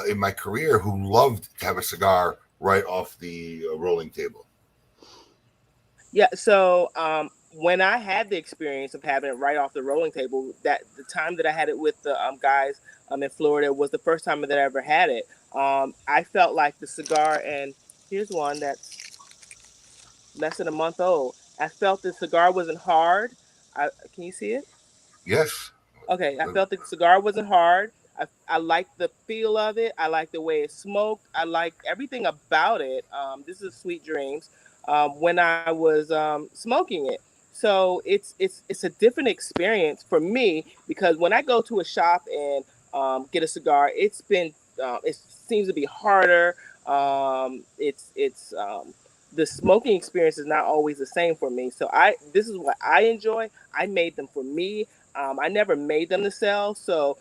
in my career who loved to have a cigar right off the rolling table. Yeah. So when I had the experience of having it right off the rolling table, that the time that I had it with the guys in Florida was the first time that I ever had it. I felt like the cigar, and here's one that's less than a month old. I felt the cigar wasn't hard. Can you see it? Yes. Okay, I felt the cigar wasn't hard. I liked the feel of it. I liked the way it smoked. I liked everything about it. This is Sweet Dreams when I was smoking it. So it's a different experience for me, because when I go to a shop and get a cigar, it seems to be harder. The smoking experience is not always the same for me. So this is what I enjoy. I made them for me. I never made them to sell. So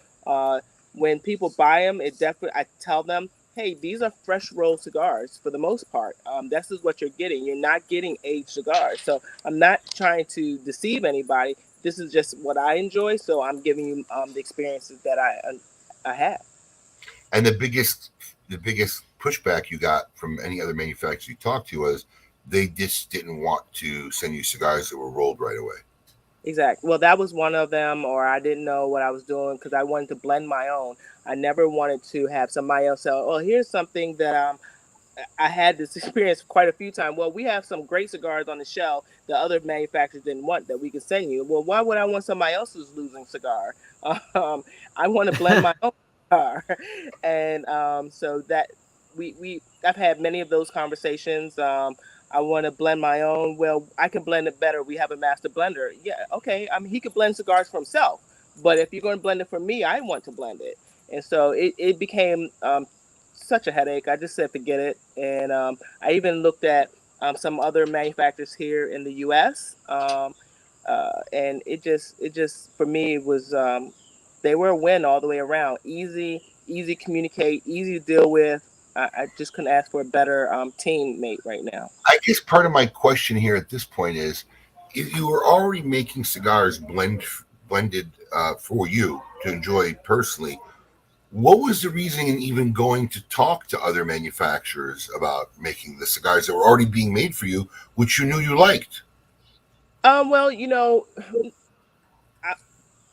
when people buy them, I tell them, hey, these are fresh rolled cigars for the most part. This is what you're getting. You're not getting aged cigars. So I'm not trying to deceive anybody. This is just what I enjoy. So I'm giving you the experiences that I have. And the biggest pushback you got from any other manufacturer you talked to was they just didn't want to send you cigars that were rolled right away. Exactly. Well, that was one of them, or I didn't know what I was doing because I wanted to blend my own. I never wanted to have somebody else say, oh, here's something that I had this experience quite a few times. Well, we have some great cigars on the shelf that other manufacturers didn't want that we could send you. Well, why would I want somebody else's losing cigar? I want to blend my own cigar. And so that I've had many of those conversations. I want to blend my own. Well, I can blend it better. We have a master blender. Yeah, okay. I mean, he could blend cigars for himself. But if you're going to blend it for me, I want to blend it. And so it became such a headache. I just said forget it. And I even looked at some other manufacturers here in the U.S. And it just for me, it was they were a win all the way around. Easy to communicate, easy to deal with. I just couldn't ask for a better teammate right now. I guess part of my question here at this point is, if you were already making cigars blended for you to enjoy personally, what was the reason in even going to talk to other manufacturers about making the cigars that were already being made for you, which you knew you liked? Well,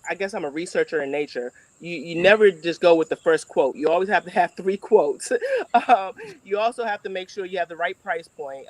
I guess I'm a researcher in nature. You never just go with the first quote. You always have to have 3 quotes. You also have to make sure you have the right price point.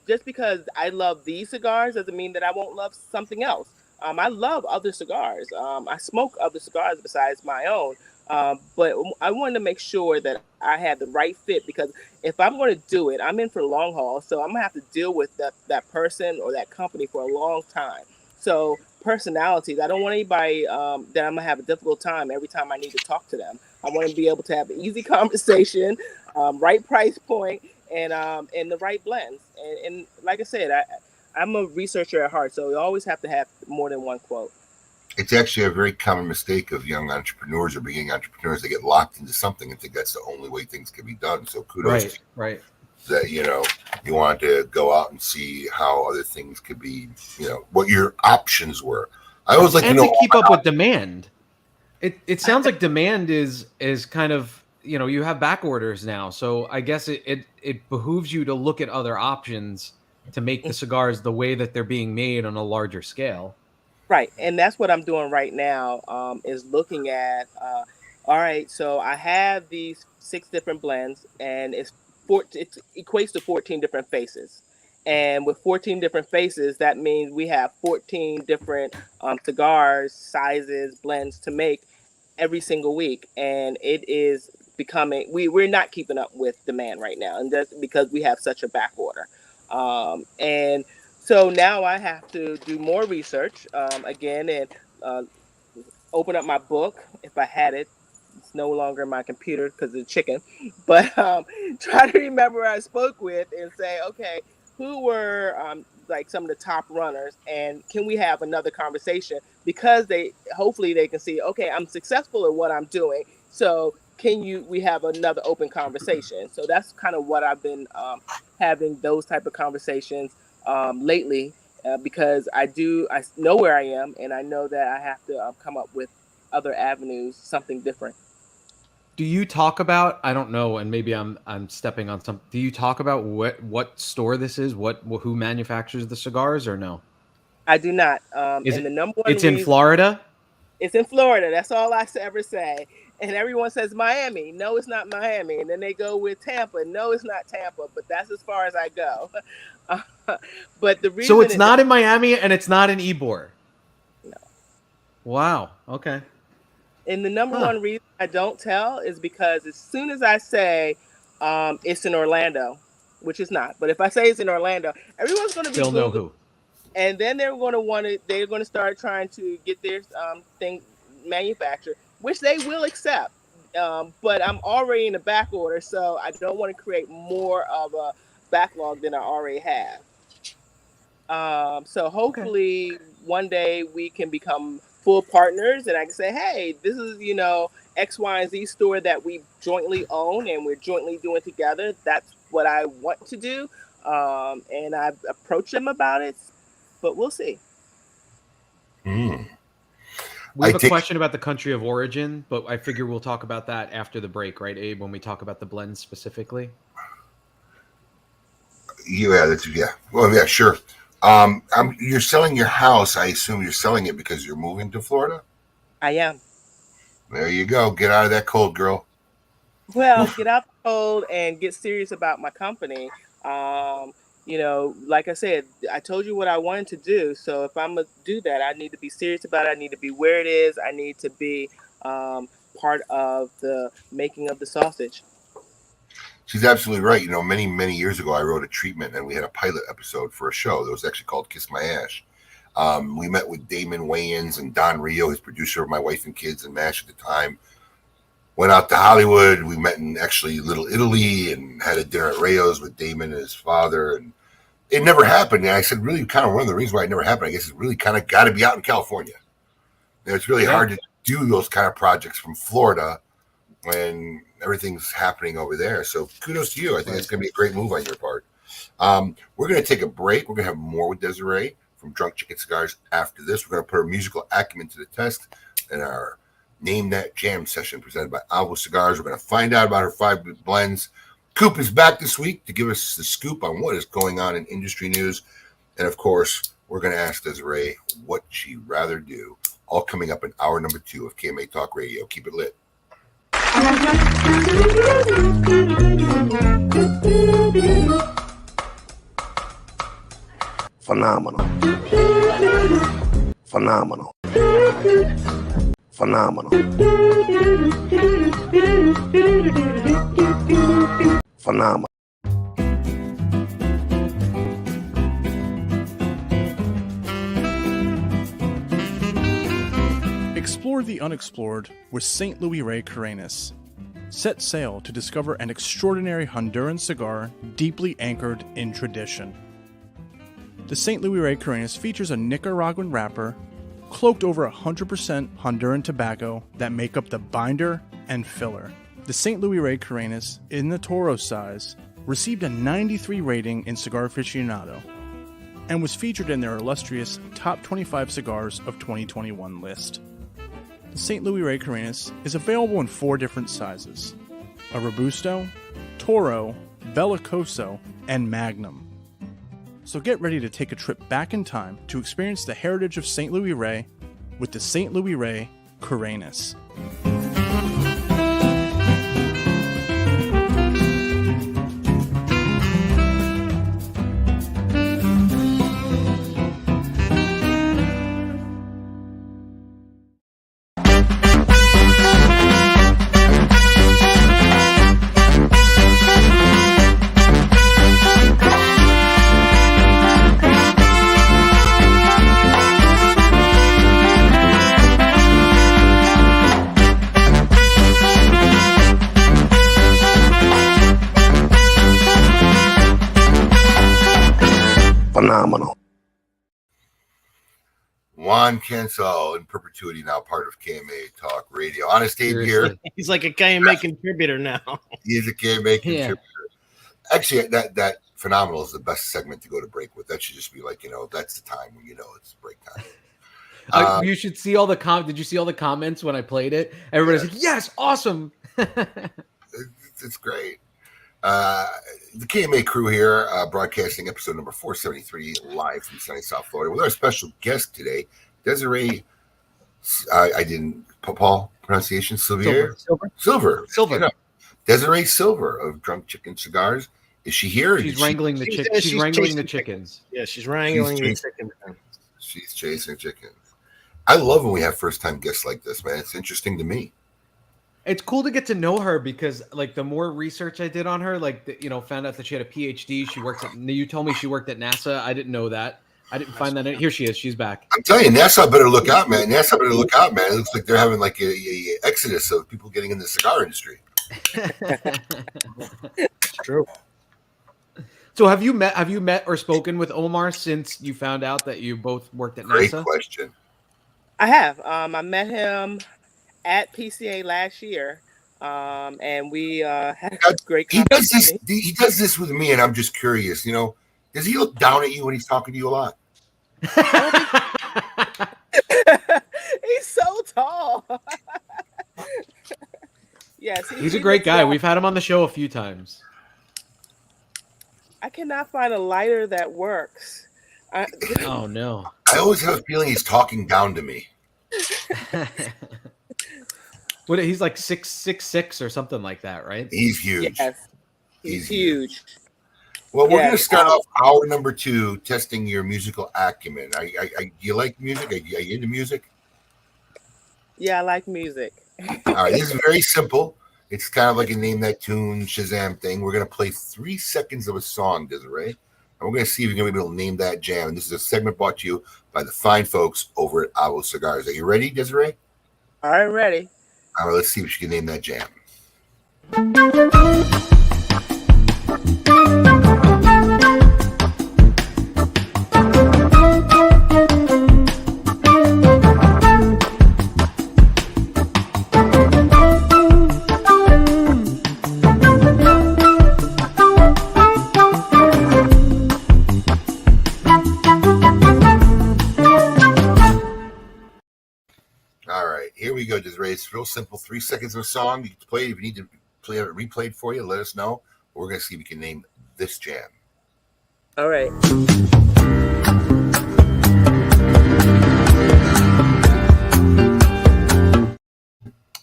Just because I love these cigars doesn't mean that I won't love something else. I love other cigars. I smoke other cigars besides my own. But I wanted to make sure that I had the right fit, because if I'm going to do it, I'm in for the long haul. So I'm going to have to deal with that person or that company for a long time. So personalities, I don't want anybody that I'm going to have a difficult time every time I need to talk to them. I want to be able to have an easy conversation, right price point, and the right blends. And like I said, I'm a researcher at heart, so you always have to have more than one quote. It's actually a very common mistake of young entrepreneurs or beginning entrepreneurs. They get locked into something and think that's the only way things can be done. So kudos to you that, you want to go out and see how other things could be, what your options were. I always like to keep up with demand. It sounds like demand is kind of, you have back orders now. So I guess it behooves you to look at other options to make the cigars the way that they're being made on a larger scale. Right. And that's what I'm doing right now, is looking at, all right, so I have these 6 different blends, and it equates to 14 different faces. And with 14 different faces, that means we have 14 different cigars, sizes, blends to make every single week. And it is becoming, we're not keeping up with demand right now. And that's because we have such a back order. And so now I have to do more research again, and open up my book. If I had it, it's no longer in my computer because of the chicken. But try to remember who I spoke with and say, okay, who were like some of the top runners, and can we have another conversation? Because hopefully they can see, okay, I'm successful at what I'm doing. So we have another open conversation? So that's kind of what I've been having, those type of conversations lately, because I know where I am, and I know that I have to come up with other avenues, something different. Do you talk about, I don't know, and maybe I'm stepping on some, do you talk about what store this is, who manufactures the cigars, or no? I do not. The number one it's in Florida? It's in Florida. That's all I ever say. And everyone says Miami. No, it's not Miami. And then they go with Tampa. No, it's not Tampa. But that's as far as I go. But the reason, so it's not in Miami, and it's not in Ybor. No. Wow. Okay. And the number one reason I don't tell is because as soon as I say it's in Orlando, which is not, but if I say it's in Orlando, everyone's going to be they'll know who. And then they're going to start trying to get their thing manufactured, which they will accept. But I'm already in the back order, so I don't want to create more of a backlog than I already have. So hopefully one day we can become full partners, and I can say, hey, this is, X, Y, and Z store that we jointly own and we're jointly doing together. That's what I want to do. And I've approached them about it, but we'll see. We have a question about the country of origin, but I figure we'll talk about that after the break, right, Abe, when we talk about the blends specifically? Yeah, Well, yeah, sure. You're selling your house. I assume you're selling it because you're moving to Florida? I am. There you go. Get out of that cold, girl. Well, get out the cold and get serious about my company. Like I said, I told you what I wanted to do. So if I'm going to do that, I need to be serious about it. I need to be where it is. I need to be part of the making of the sausage. She's absolutely right. Many, many years ago, I wrote a treatment and we had a pilot episode for a show that was actually called Kiss My Ash. We met with Damon Wayans and Don Rio, his producer of My Wife and Kids and MASH at the time. Went out to Hollywood. We met in actually Little Italy and had a dinner at Rayo's with Damon and his father. And it never happened. And I said, really, kind of one of the reasons why it never happened, I guess, is really kind of got to be out in California. It's really hard to do those kind of projects from Florida. when everything's happening over there. So kudos to you. I think it's going to be a great move on your part. We're going to take a break. We're going to have more with Desiree from Drunk Chicken Cigars after this. We're going to put her musical acumen to the test in our Name That Jam session presented by Avo Cigars. We're going to find out about her 5 blends. Coop is back this week to give us the scoop on what is going on in industry news. And, of course, we're going to ask Desiree what she'd rather do. All coming up in hour number 2 of KMA Talk Radio. Keep it lit. Phenomenal. Phenomenal. Phenomenal. Phenomenal. Explore the unexplored with St. Louis Rey Carenas. Set sail to discover an extraordinary Honduran cigar deeply anchored in tradition. The St. Louis Rey Carenas features a Nicaraguan wrapper, cloaked over 100% Honduran tobacco that make up the binder and filler. The St. Louis Rey Carenas, in the Toro size, received a 93 rating in Cigar Aficionado and was featured in their illustrious Top 25 Cigars of 2021 list. The St. Louis Rey Carenas is available in 4 different sizes: a Robusto, Toro, Bellicoso, and Magnum. So get ready to take a trip back in time to experience the heritage of St. Louis Rey with the St. Louis Rey Carenas. Phenomenal. Juan Cancel in perpetuity, now part of KMA Talk Radio. On his stage here. He's like a KMA contributor now. He is a KMA contributor. Actually, that Phenomenal is the best segment to go to break with. That should just be like, that's the time when it's break time. You should see all the Did you see all the comments when I played it? Everybody's like, "Yes, awesome." It's great. The KMA crew here, broadcasting episode number 473 live from sunny South Florida with our special guest today, Desiree. I didn't Paul pronunciation Sylver. Desiree Sylver of Drunk Chicken Cigars. Is she here? She's wrangling the chickens. She's wrangling the chickens. Yeah, she's wrangling the chickens. She's chasing chickens. I love when we have first time guests like this, man. It's interesting to me. It's cool to get to know her because, like, the more research I did on her, found out that she had a PhD. She works you told me she worked at NASA. I didn't know that. I didn't find that. Here she is. She's back. I'm telling you, NASA better look out, man. NASA better look out, man. It looks like they're having like a exodus of people getting in the cigar industry. It's true. So have you met or spoken with Omar since you found out that you both worked at NASA? Great question. I have. I met him at PCA last year, and we had a great conversation. He does this with me, and I'm just curious. Does he look down at you when he's talking to you a lot? He's so tall. Yes, he's a great guy. We've had him on the show a few times. I cannot find a lighter that works. Oh no! I always have a feeling he's talking down to me. What? He's like 6'6" or something like that, right? He's huge. Yes, he's huge. Well, we're going to start off hour number 2 testing your musical acumen. Do you like music? Are you into music? Yeah, I like music. All right, this is very simple. It's kind of like a name that tune Shazam thing. We're going to play 3 seconds of a song, Desiree, and we're going to see if you're going to be able to name that jam. And this is a segment brought to you by the fine folks over at Avo Cigars. Are you ready, Desiree? I'm ready. All right, let's see if she can name that jam. It's real simple. 3 seconds of a song. You can play it. If you need to play it replayed for you, let us know. We're going to see if we can name this jam. All right.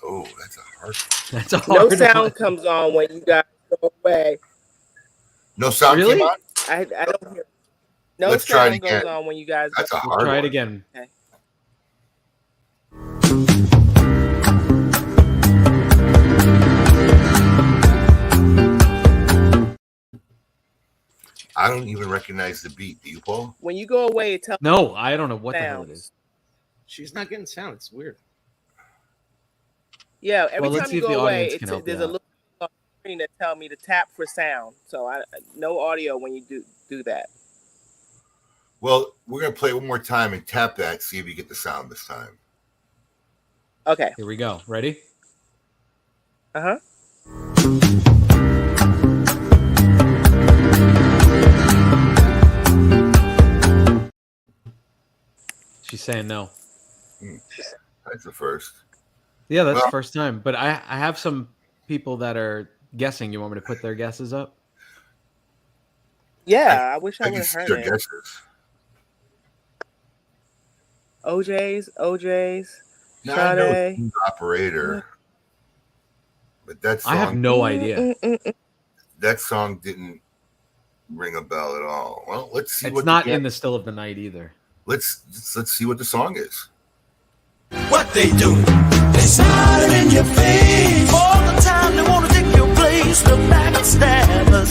Oh, that's a hard. That's a No hard sound one. comes on when you guys go away. No sound Really? came on? I don't hear. No Let's try it sound goes again. on when you guys That's a go. hard Try one. it again. Okay. I don't even recognize the beat. Do you, Paul? When you go away, tell No, I don't know what the hell it sounds. is. She's not getting sound. It's weird. Yeah, every Well, let's time see you if the go away, audience can help there's you a out. little on the screen that tell me to tap for sound. So no audio when you do that. Well, we're going to play one more time and tap that, see if you get the sound this time. Okay. Here we go. Ready? Uh-huh. She's saying no. That's the first. Yeah, that's Well- the first time. But I have some people that are guessing. You want me to put their guesses up? Yeah, I wish I I would can have see heard their it. guesses. OJ's. Now, I know Sade. Smooth Operator, but that song, I have no idea. that song didn't ring a bell at all. Well, let's see. It's not in the Still of the Night either. Let's see what the song is. What they do? They smile in your face all the time. They want to take your place. The backstabbers,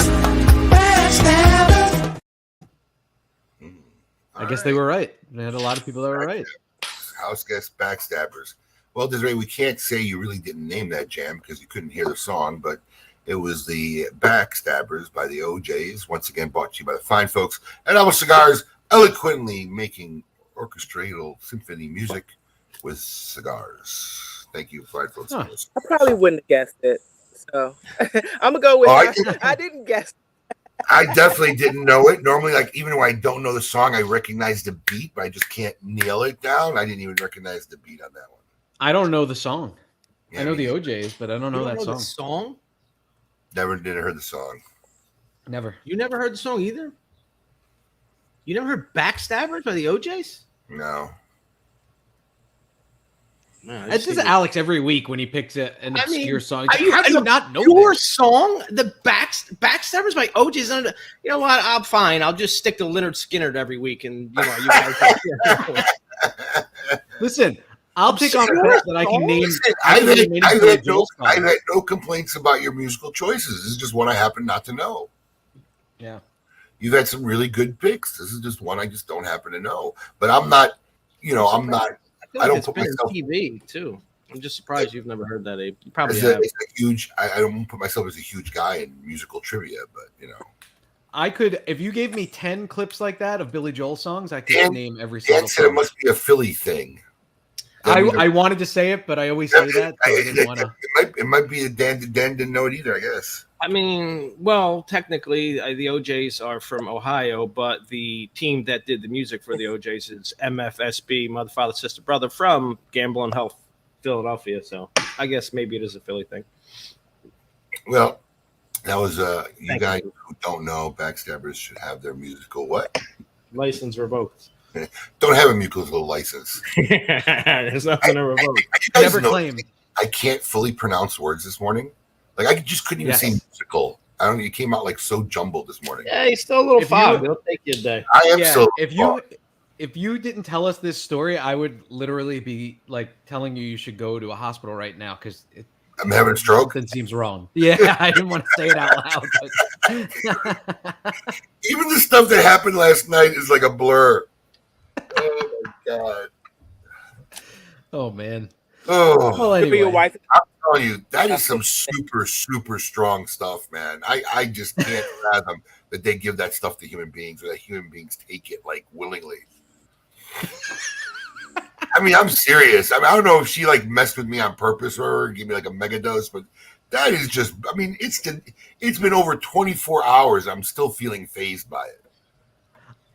backstabbers. I guess they were right. They had a lot of people that were right. House guest Backstabbers. Well, Desiree, we can't say you really didn't name that jam because you couldn't hear the song, but it was the Backstabbers by the OJs. Once again, brought to you by the fine folks at Alma Cigars, eloquently making orchestral symphony music with cigars. Thank you, fine folks. Huh. I probably wouldn't have guessed it. So I'm gonna go with I didn't guess. I definitely didn't know it. Normally, like even when I don't know the song, I recognize the beat, but I just can't nail it down. I didn't even recognize the beat on that one. I don't know the song. Yeah, I know me the neither. OJs, but I don't know You that don't know song. the song? Never did heard the song. Never. You never heard the song either? You never heard Backstabbers by the OJs? No. Man, This is Alex every week when he picks an obscure song. How How do you not know your this? song? The Backstabbers by OJs. You know what? I'm fine. I'll just stick to Leonard Skinner every week, and you guys. Listen, I'll pick on a Obscure bet that I can name. Listen, I can name any Billy Joel song. I've had no complaints about your musical choices. This is just one I happen not to know. Yeah. You've had some really good picks. This is just one I just don't happen to know. But I'm not, I'm not. I don't it's put been myself. on TV too. I'm just surprised you've never heard that, Abe. You probably It's have. a huge. I don't put myself as a huge guy in musical trivia, but I could, if you gave me 10 clips like that of Billy Joel songs, I could Dan- name every single Dan said it song. must be a Philly thing. I wanted to say it, but I always say that. So I didn't want to. It might be a Dan didn't know it either. I guess. I mean, well, technically, the OJs are from Ohio, but the team that did the music for the OJs is MFSB, Mother, Father, Sister, Brother, from Gamble and Health, Philadelphia. So I guess maybe it is a Philly thing. Well, that was you Thank guys you. who don't know, Backstabbers should have their musical what? License revoked. Don't have a musical license. There's nothing to revoke. You guys Never know claimed. I can't fully pronounce words this morning. Like I just couldn't even Yes. say musical. I don't know. You came out like so jumbled this morning. Yeah, he's still a little If fogged. you- It'll take you a day. I am Yeah, so. if you didn't tell us this story, I would literally be like telling you should go to a hospital right now because I'm having a stroke. something seems wrong. Yeah, I didn't want to say it out loud. But Even the stuff that happened last night is like a blur. Oh my god. oh man. Oh, Well, Could be your anyway, wife. I'm telling you, that is some super, super strong stuff, man. I just can't fathom that they give that stuff to human beings or that human beings take it like willingly. I mean, I'm serious. I mean, I don't know if she like messed with me on purpose or give me like a mega dose, but that is just, I mean, it's been over 24 hours. I'm still feeling fazed by it.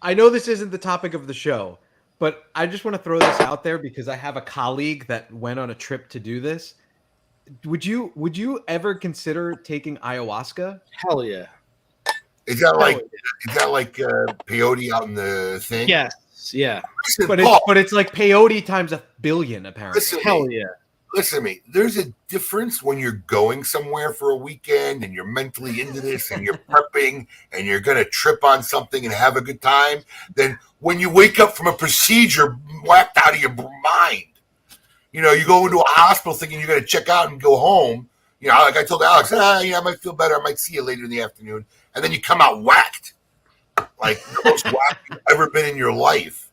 I know this isn't the topic of the show, but I just want to throw this out there because I have a colleague that went on a trip to do this, Would you ever consider taking ayahuasca? Hell yeah. Is that like peyote out in the thing? Yes. Yeah. Listen, But Paul, it's like peyote times 1,000,000,000 apparently. listen, Hell to me. yeah. Listen to me. There's a difference when you're going somewhere for a weekend and you're mentally into this and you're prepping and you're going to trip on something and have a good time than when you wake up from a procedure whacked out of your mind. You know, you go into a hospital thinking you're going to check out and go home. You know, like I told Alex, I might feel better. I might see you later in the afternoon. And then you come out whacked. Like the most whacked you've ever been in your life.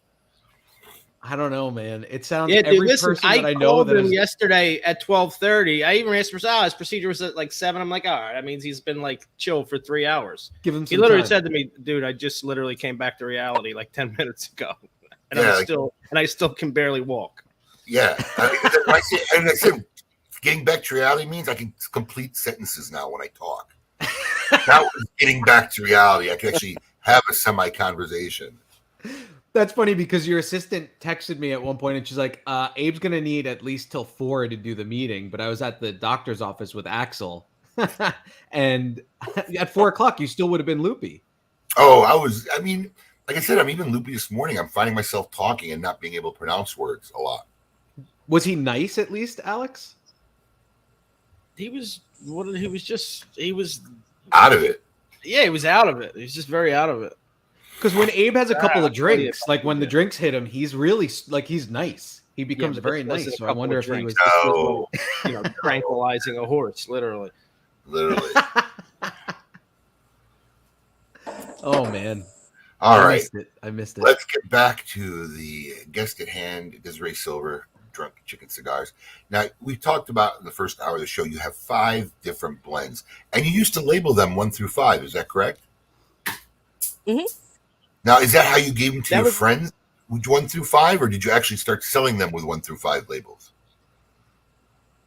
I don't know, man. It sounds Yeah, dude, every listen, person I that I know called that him is yesterday at 12:30. I even asked him, his procedure was at like 7. I'm like, all right, that means he's been like chill for 3 hours. give him He some literally time. said to me, dude, I just literally came back to reality like 10 minutes ago. And Yeah, I still can barely walk. Yeah. I said, getting back to reality means I can complete sentences now when I talk. That was getting back to reality. I can actually have a semi-conversation. That's funny because your assistant texted me at one point and she's like, Abe's going to need at least till 4 to do the meeting. But I was at the doctor's office with Axel. And at 4:00, you still would have been loopy. Oh, like I said, I'm even loopy this morning. I'm finding myself talking and not being able to pronounce words a lot. Was he nice at least, Alex? He was Out of it. yeah, he was out of it. He was just very out of it. Because when Abe has a couple of I'll tell you drinks, about like when the it. drinks hit him, he's really like he's nice. He becomes but very this wasn't nice. a So I couple wonder of if he was. drinks. No, Tranquilizing a horse, literally. literally. Oh man! All I right. missed it. I missed it. Let's get back to the guest at hand, Desiree Sylver, Drunk Chicken Cigars. Now, we talked about in the first hour of the show, you have 5 different blends, and you used to label them 1 through 5. Is that correct? Mhm. Now, is that how you gave them to That your was- friends, 1 through 5, or did you actually start selling them with 1 through 5 labels?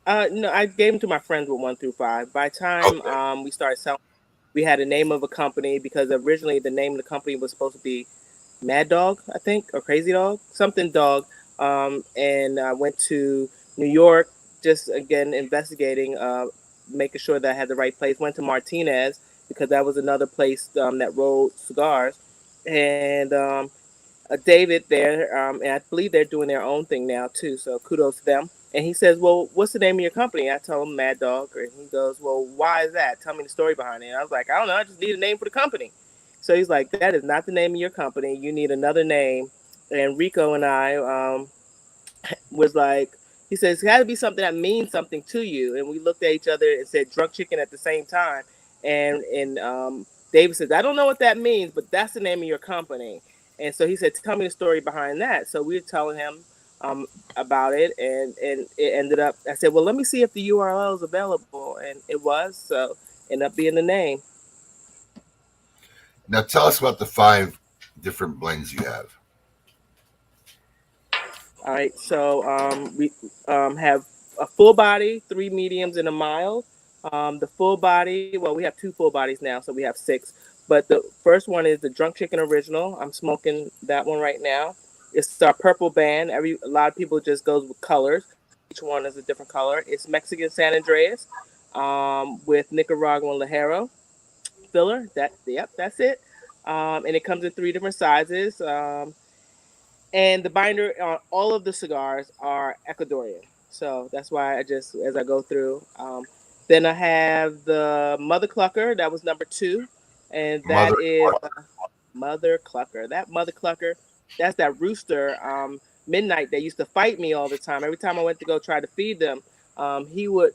No, I gave them to my friends with 1 through 5. By the time we started selling, we had a name of a company because originally the name of the company was supposed to be Mad Dog, I think, or Crazy Dog, something dog. And I went to New York, just again investigating, making sure that I had the right place. Went to Martinez because that was another place that rolled cigars, and David there, and I believe they're doing their own thing now too. So kudos to them. And he says, "Well, what's the name of your company?" I tell him Mad Dog, and he goes, "Well, why is that? Tell me the story behind it." And I was like, "I don't know. I just need a name for the company." So he's like, "That is not the name of your company. You need another name." And Rico and I was like, he says, "It's got to be something that means something to you." And we looked at each other and said "Drunk Chicken" at the same time. And David says, "I don't know what that means, but that's the name of your company." And so he said, "Tell me the story behind that." So we were telling him about it, and it ended up. I said, "Well, let me see if the URL is available," and it was. So ended up being the name. Now, tell us about the 5 different blends you have. All right, so we have a full body, 3 mediums, and a mild. The full body, well, we have 2 full bodies now, so we have 6. But the first one is the Drunk Chicken Original. I'm smoking that one right now. It's our purple band. A lot of people just goes with colors. Each one is a different color. It's Mexican San Andreas with Nicaraguan Ligero filler. That's it. And it comes in 3 different sizes. And the binder on all of the cigars are Ecuadorian. So that's why as I go through. Then I have the Mother Clucker. That was number 2. And that is Mother Clucker. That Mother Clucker, that's that rooster, Midnight, that used to fight me all the time. Every time I went to go try to feed them, he would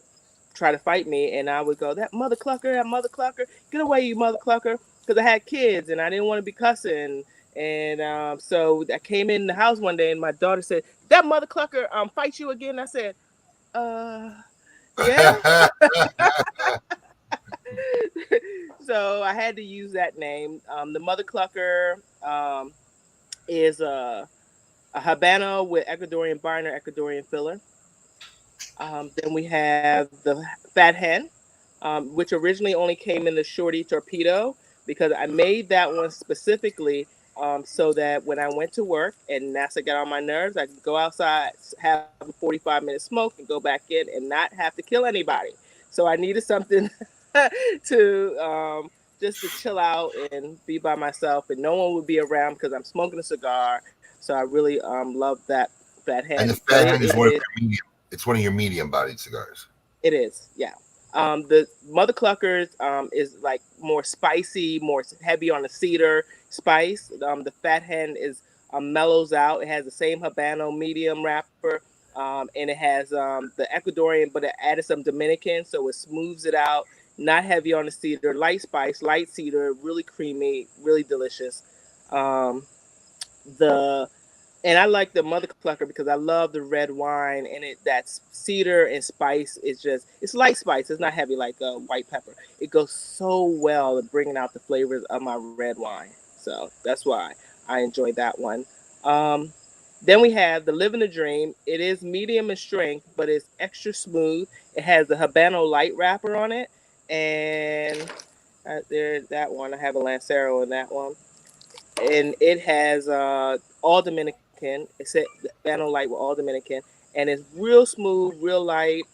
try to fight me. And I would go, that Mother Clucker, get away, you Mother Clucker. Because I had kids and I didn't want to be cussing. And so I came in the house one day and my daughter said, "That Mother Clucker fights you again?" I said, yeah. So I had to use that name. The Mother Clucker is a Habano with Ecuadorian binder, Ecuadorian filler. Then we have the Fat Hen, which originally only came in the Shorty Torpedo because I made that one specifically so that when I went to work and NASA got on my nerves, I could go outside, have a 45-minute smoke, and go back in and not have to kill anybody. So I needed something to just to chill out and be by myself, and no one would be around because I'm smoking a cigar. So I really love that And the hen. But Fat Hen is one of your medium. It's one of your medium-bodied cigars. it is, yeah. The Mother Cluckers is like more spicy, more heavy on the cedar spice. The Fat Hen is mellows out. It has the same Habano medium wrapper, and it has the Ecuadorian, but it added some Dominican, so it smooths it out. Not heavy on the cedar, light spice, light cedar, really creamy, really delicious. Um, the and I like the Mother Clucker because I love the red wine and it that's cedar and spice. It's light spice. It's not heavy like white pepper. It goes so well at bringing out the flavors of my red wine. So that's why I enjoy that one. Um, then we have the Living the Dream. It is medium in strength, but it's extra smooth. It has the Habano light wrapper on it, and there's that one. I have a Lancero in that one, and it has all Dominican. It's a Bano Light with all Dominican, and it's real smooth, real light.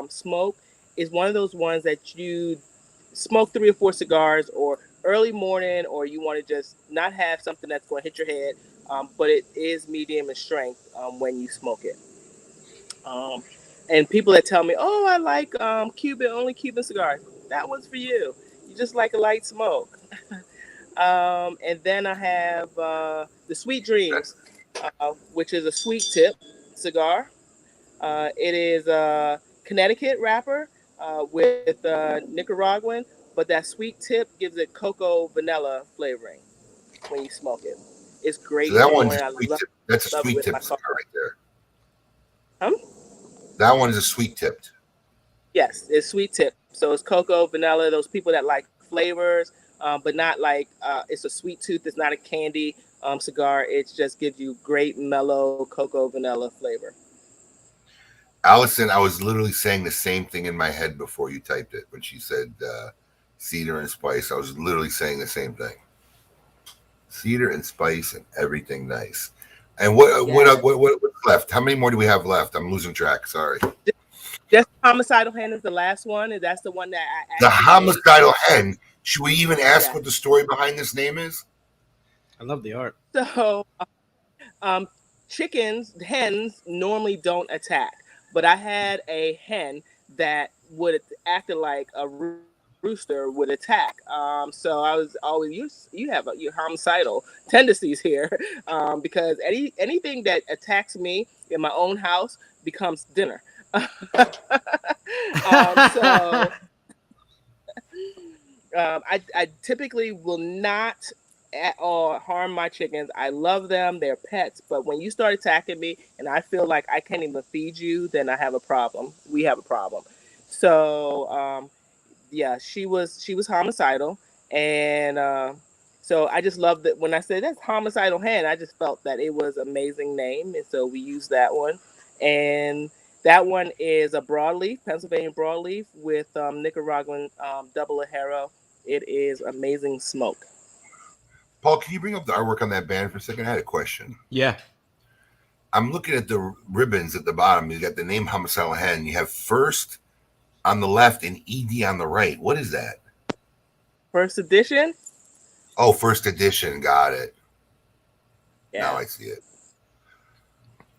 Smoke is one of those ones that you smoke 3 or 4 cigars, or early morning, or you want to just not have something that's going to hit your head. But it is medium in strength when you smoke it. Um, and people that tell me, "Oh, I like only Cuban cigars," that one's for you. You just like a light smoke. And then I have the Sweet Dreams, which is a sweet tip cigar. It is a Connecticut wrapper with Nicaraguan, but that sweet tip gives it cocoa vanilla flavoring when you smoke it. It's So great in that the one's morning. a I sweet love, tip. That's a love it sweet with tip my cigar coffee. right there. Um, That one is a sweet tipped. yes, it's sweet tip. So it's cocoa, vanilla. Those people that like flavors, but not like it's a sweet tooth. It's not a candy cigar. It just gives you great mellow cocoa vanilla flavor. Allison, I was literally saying the same thing in my head before you typed it when she said cedar and spice. I was literally saying the same thing. Cedar and spice and everything nice. And Yes. what's left? How many more do we have left? I'm losing track. Sorry. Just homicidal hand is the last one, and that's the one that I The actually made. homicidal hen. Should we even ask Yeah. what the story behind this name is? I love the art. So um, hens normally don't attack, but I had a hen that would acted like a rooster would attack. So I was always you have your homicidal tendencies here, because anything that attacks me in my own house becomes dinner. So I typically will not at all harm my chickens. I love them; they're pets. But when you start attacking me, and I feel like I can't even feed you, then I have a problem. We have a problem. So yeah, she was homicidal, and so I just loved that when I said that's homicidal hen. I just felt that it was an amazing name, and so we used that one, and that one is a broadleaf, Pennsylvania broadleaf with Nicaraguan double ajero. It is amazing smoke. Paul, can you bring up the artwork on that band for a second? I had a question. Yeah. I'm looking at the ribbons at the bottom. You got the name homicidal hen. You have first on the left and ED on the right. What is that? First edition. Oh, first edition. Got it. Yeah. Now I see it.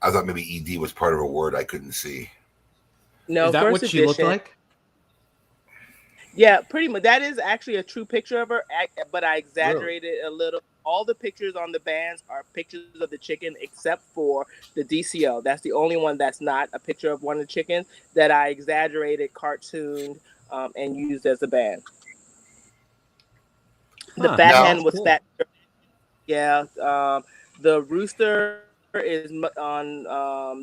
I thought maybe ED was part of a word I couldn't see. No, Is that first what she looked edition. like? Yeah, pretty much. That is actually a true picture of her, but I exaggerated a little. All the pictures on the bands are pictures of the chicken, except for the DCO. That's the only one that's not a picture of one of the chickens that I exaggerated, cartooned, and used as a band. The Huh. fat Now, hen was cool. fat. Yeah. The rooster is on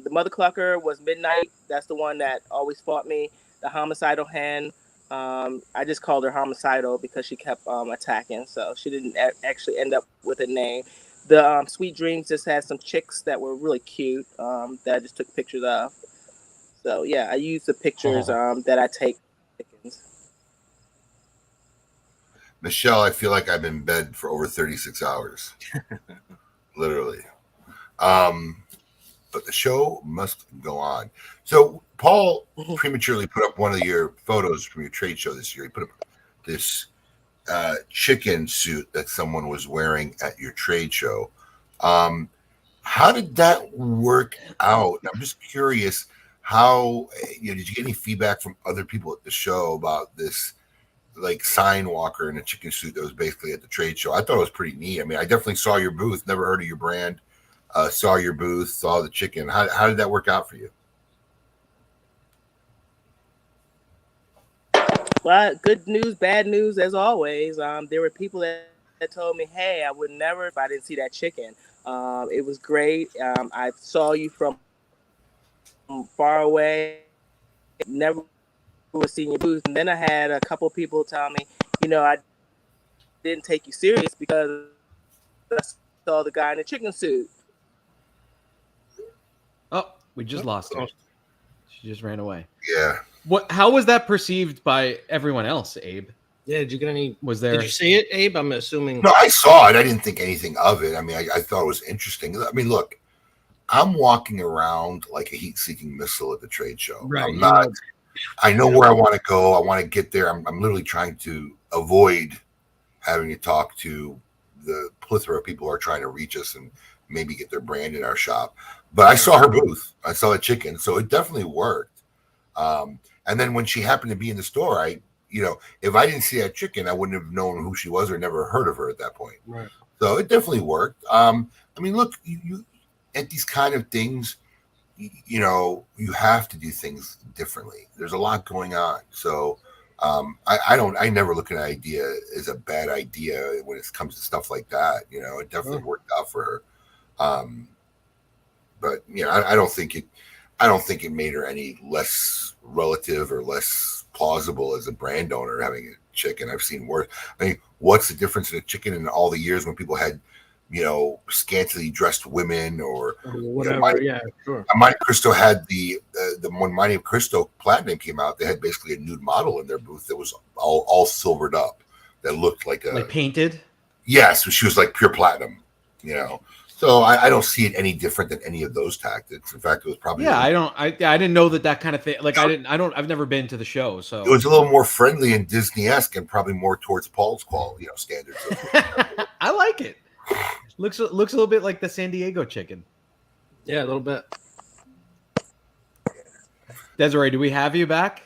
the mother clucker was midnight. That's the one that always fought me. The homicidal hen. I just called her homicidal because she kept attacking, so she didn't actually end up with a name. The Sweet Dreams just had some chicks that were really cute that I just took pictures of. So yeah, I use the pictures Oh. that I take. Chickens. Michelle, I feel like I'm in bed for over 36 hours. Literally. But the show must go on. So Paul prematurely put up one of your photos from your trade show this year. He put up this chicken suit that someone was wearing at your trade show. How did that work out? I'm just curious how, did you get any feedback from other people at the show about this like sign walker in a chicken suit that was basically at the trade show? I thought it was pretty neat. I mean, I definitely saw your booth, never heard of your brand, saw your booth, saw the chicken. How did that work out for you? Well, good news, bad news, as always. There were people that told me, "Hey, I would never if I didn't see that chicken." It was great. I saw you from far away. Never was seeing your booth, and then I had a couple people tell me, I didn't take you serious because I saw the guy in the chicken suit. Oh, we just lost her. She just ran away. Yeah. How was that perceived by everyone else, Abe? Yeah, did you get any? Was there? Did you see it, Abe? I'm assuming. No, I saw it. I didn't think anything of it. I mean, I thought it was interesting. I mean, look, I'm walking around like a heat-seeking missile at the trade show. Right. I'm not. I know where I want to go. I want to get there. I'm literally trying to avoid having to talk to the plethora of people who are trying to reach us and maybe get their brand in our shop. But I saw her booth. I saw a chicken, so it definitely worked. And then when she happened to be in the store, if I didn't see that chicken, I wouldn't have known who she was or never heard of her at that point. Right. So it definitely worked. I mean, look, you at these kind of things, you have to do things differently. There's a lot going on. So I never look at an idea as a bad idea when it comes to stuff like that. It definitely worked out for her. But I don't think it made her any less relative or less plausible as a brand owner having a chicken. I've seen worse. I mean, what's the difference in a chicken in all the years when people had, scantily dressed women or whatever? Yeah, sure. Monte Cristo had the when Monte Cristo Platinum came out, they had basically a nude model in their booth that was all silvered up, that looked like painted. Yes, she was like pure platinum. So I don't see it any different than any of those tactics. In fact, it was probably I didn't know that kind of thing. Like I've never been to the show, so it was a little more friendly and Disney-esque and probably more towards Paul's quality, standards. I like it. Looks a little bit like the San Diego chicken. Yeah, a little bit. Desiree, do we have you back?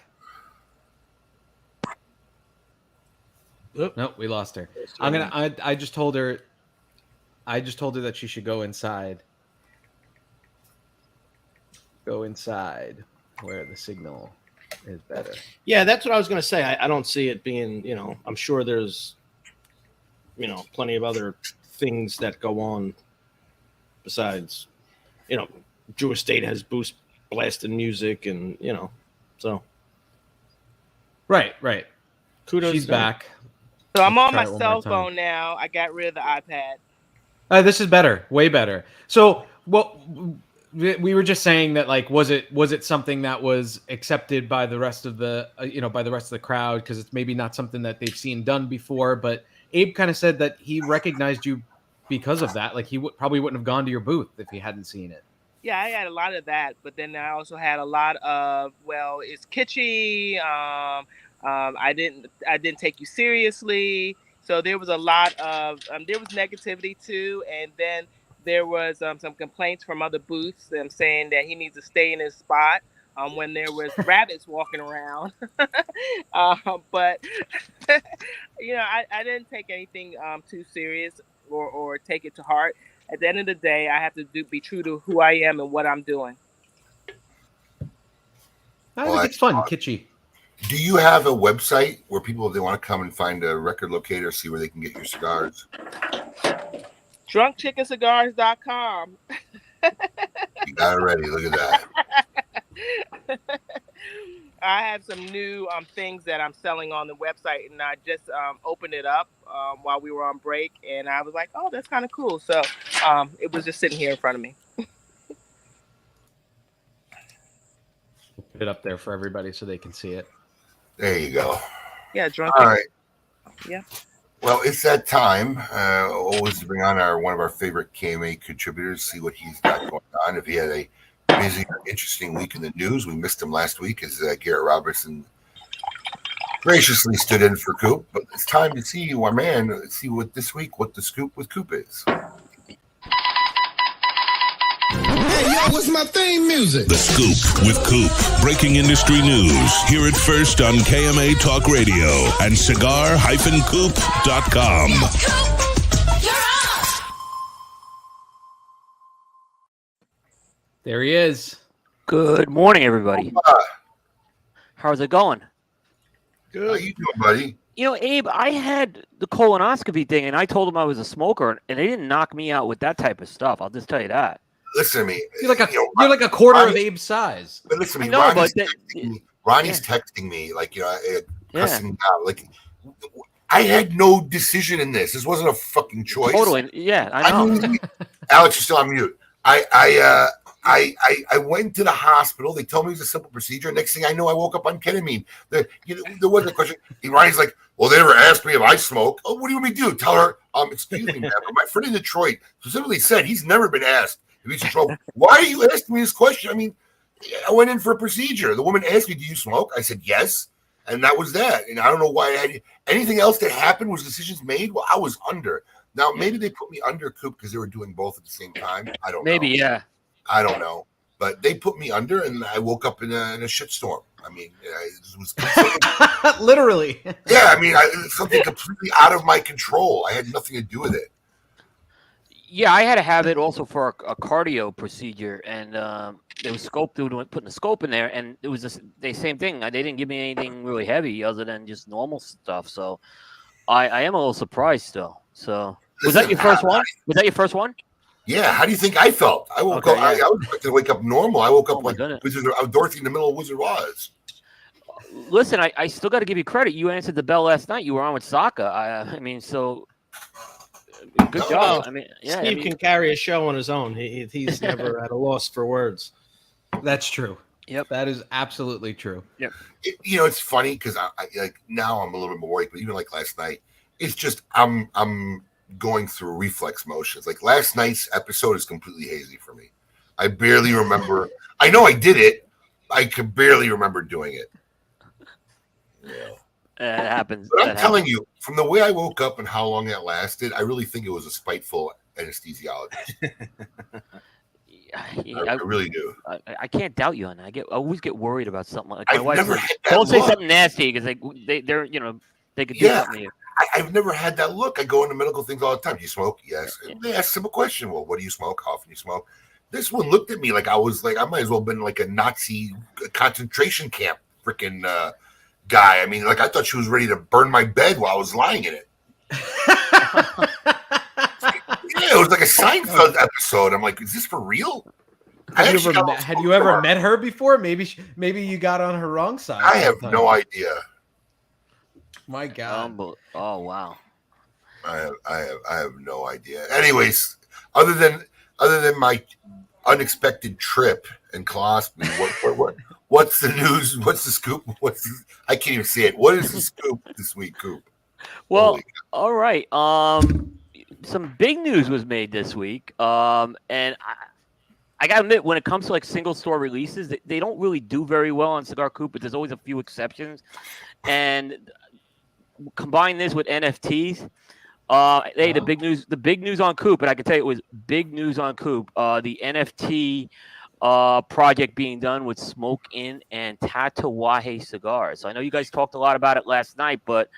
Nope, we lost her. I just told her that she should go inside. Go inside where the signal is better. Yeah, that's what I was going to say. I don't see it being, I'm sure there's, plenty of other things that go on besides, Jewish State has boost blasting music and, so. Right. Kudos. She's back. So I'm on my cell phone now. I got rid of the iPad. This is better, way better. So, we were just saying that, like, was it something that was accepted by the rest of the, by the rest of the crowd because it's maybe not something that they've seen done before. But Abe kind of said that he recognized you because of that. Like he probably wouldn't have gone to your booth if he hadn't seen it. Yeah, I had a lot of that, but then I also had a lot of, well, it's kitschy. I didn't take you seriously. So there was a lot of there was negativity too, and then there was some complaints from other booths saying that he needs to stay in his spot when there was rabbits walking around. But I didn't take anything too serious or take it to heart. At the end of the day, I have to be true to who I am and what I'm doing. I think it's fun, kitschy. Do you have a website where people, if they want to come and find a record locator, see where they can get your cigars? DrunkChickenCigars.com. You got it ready. Look at that. I have some new things that I'm selling on the website, and I just opened it up while we were on break, and I was like, oh, that's kind of cool. So it was just sitting here in front of me. Put it up there for everybody so they can see it. There you go. Yeah, drunk. All right. Yeah. Well, it's that time. Always to bring on one of our favorite KMA contributors, see what he's got going on. If he had a busy, interesting week in the news, we missed him last week as Garrett Robertson graciously stood in for Coop. But it's time to see our man. See what this week, what the scoop with Coop is. Hey, yo, what's my theme music? The Scoop with Coop. Breaking industry news. Hear it first on KMA Talk Radio and cigar-coop.com. There he is. Good morning, everybody. How's it going? Good. How you doing, buddy? You know, Abe, I had the colonoscopy thing, and I told them I was a smoker, and they didn't knock me out with that type of stuff. I'll just tell you that. Listen to me. You're like a quarter of Abe's size. But listen to me. No, Ronnie's texting me, like, cussing me out. Like, I had no decision in this. This wasn't a fucking choice. Totally. Yeah, I know. Alex, you're still on mute. I went to the hospital. They told me it was a simple procedure. Next thing I know, I woke up on ketamine. There wasn't a question. Ronnie's like, well, they never asked me if I smoke. Oh, what do you want me to do? Tell her, excuse me, man. But my friend in Detroit specifically said he's never been asked if he smoke. Why are you asking me this question? I mean, I went in for a procedure. The woman asked me, do you smoke? I said, yes. And that was that. And I don't know why anything else that happened was decisions made. Well, I was under. Now, maybe they put me under Coop because they were doing both at the same time. I don't know. Maybe, yeah. I don't know. But they put me under, and I woke up in a shitstorm. I mean, it was literally. Yeah, I mean, something completely out of my control. I had nothing to do with it. Yeah, I had to have it also for a cardio procedure, and it was putting a scope in there, and it was the same thing. They didn't give me anything really heavy other than just normal stuff. So I am a little surprised still. So was that your first one? Was that your first one? Yeah. How do you think I felt? I woke up. Yeah. I was expecting to wake up normal. I woke up like Dorothy in the middle of Wizard of Oz. Listen, I still got to give you credit. You answered the bell last night. You were on with Saka. I mean, so. Good job. I mean, yeah, Steve can carry a show on his own. He's never at a loss for words. That's true. Yep, that is absolutely true. Yep. It's funny because I like now I'm a little bit more awake, but even like last night, it's just I'm going through reflex motions. Like last night's episode is completely hazy for me. I barely remember. I know I did it. I could barely remember doing it. Yeah. It happens. But I'm telling you, from the way I woke up and how long that lasted, I really think it was a spiteful anesthesiologist. I really do. I can't doubt you on that. I always get worried about something like my wife. Don't say something nasty because they're they could do something to you. I've never had that look. I go into medical things all the time. Do you smoke? Yes. Yeah. They ask a simple question. Well, what do you smoke? How often do you smoke? This one looked at me like I was like I might as well have been like a Nazi concentration camp freaking guy. I mean, like I thought she was ready to burn my bed while I was lying in it. Yeah, it was like a Seinfeld episode. I'm like, is this for real? Had you ever met her before? Maybe you got on her wrong side. I have no idea. My God. Oh wow. I have no idea. Anyways, other than my unexpected trip and colostomy, what's the news? What's the scoop? I can't even say it. What is the scoop this week, Coop? Well, all right. Some big news was made this week. And I gotta admit, when it comes to like single store releases, they don't really do very well on Cigar Coop, but there's always a few exceptions. And combine this with NFTs. The big news on Coop, and I can tell you it was big news on Coop. The NFT project being done with Smoke Inn and Tatuaje Cigars. So I know you guys talked a lot about it last night, but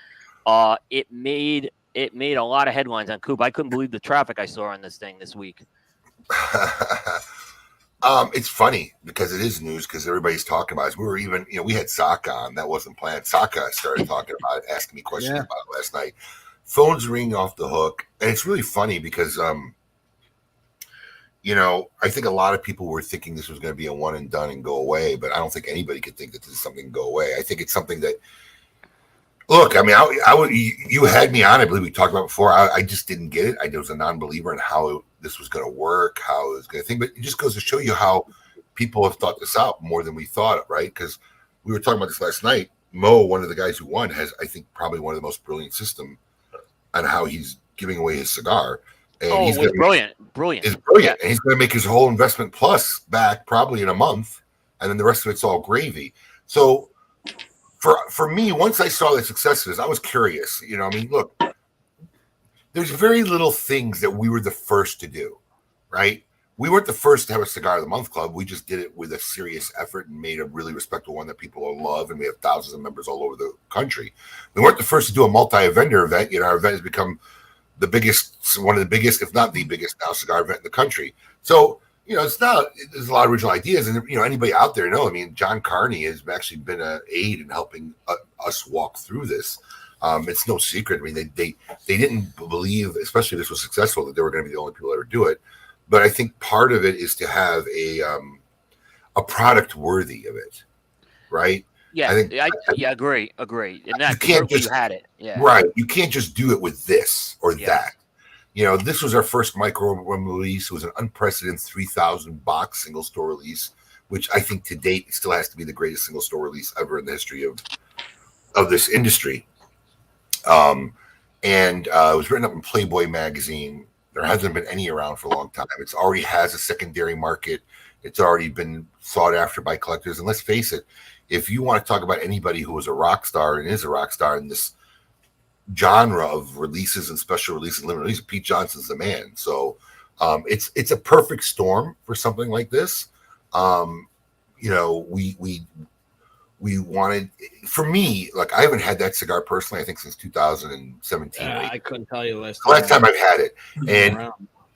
it made a lot of headlines on Coop. I couldn't believe the traffic I saw on this thing this week. It's funny because it is news because everybody's talking about it. We were even, we had Saka on. That wasn't planned. Saka started talking about it, asking me questions about it last night. Phone's ringing off the hook. And it's really funny because, I think a lot of people were thinking this was going to be a one and done and go away, but I don't think anybody could think that this is something to go away. I think it's something that, look, I mean, you had me on, I believe we talked about before. I just didn't get it. I was a non-believer in how this was going to work, how it was going to think, but it just goes to show you how people have thought this out more than we thought, right? Because we were talking about this last night. Mo, one of the guys who won, has, I think, probably one of the most brilliant system on how he's giving away his cigar. And Oh, he's it was brilliant. Brilliant. It's brilliant. Yeah. And he's going to make his whole investment plus back probably in a month. And then the rest of it's all gravy. So for me, once I saw the success of this, I was curious. You know, I mean, look, there's very little things that we were the first to do, right? We weren't the first to have a Cigar of the Month club. We just did it with a serious effort and made a really respectable one that people love. And we have thousands of members all over the country. We weren't the first to do a multi-vendor event. You know, our event has become the biggest, one of the biggest, if not the biggest now cigar event in the country. So, you know, there's a lot of original ideas. And, you know, anybody out there know, I mean, John Carney has actually been an aid in helping us walk through this. It's no secret. I mean, they didn't believe, especially if this was successful, that they were going to be the only people that would do it. But I think part of it is to have a product worthy of it, right? Yeah, I agree. And that you had it. Yeah. Right. You can't just do it with this or that. You know, this was our first micro release. It was an unprecedented 3,000 box single store release, which I think to date still has to be the greatest single store release ever in the history of this industry. And it was written up in Playboy magazine. There hasn't been any around for a long time. It's already has a secondary market. It's already been sought after by collectors. And let's face it, if you want to talk about anybody who was a rock star and is a rock star in this genre of releases and special releases and limited releases, Pete Johnson's the man. So it's a perfect storm for something like this. You know, we wanted, for me, like I haven't had that cigar personally, I think since 2017. I couldn't tell you last time I've had it. And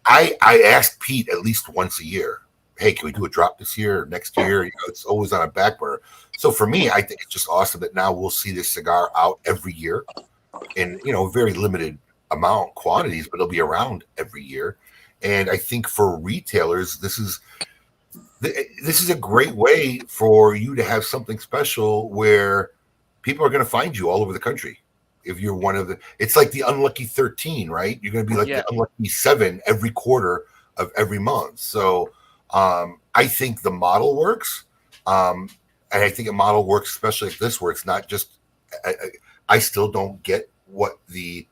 I asked Pete at least once a year, hey, can we do a drop this year or next year? You know, it's always on a back burner. So for me, I think it's just awesome that now we'll see this cigar out every year in, you know, very limited amount quantities, but it'll be around every year. And I think for retailers, this is a great way for you to have something special where people are going to find you all over the country. If you're one of it's like the unlucky 13, right? You're going to be like the unlucky 7 every quarter of every month. So I think the model works. And I think a model works, especially like this, where it's not just, I still don't get what the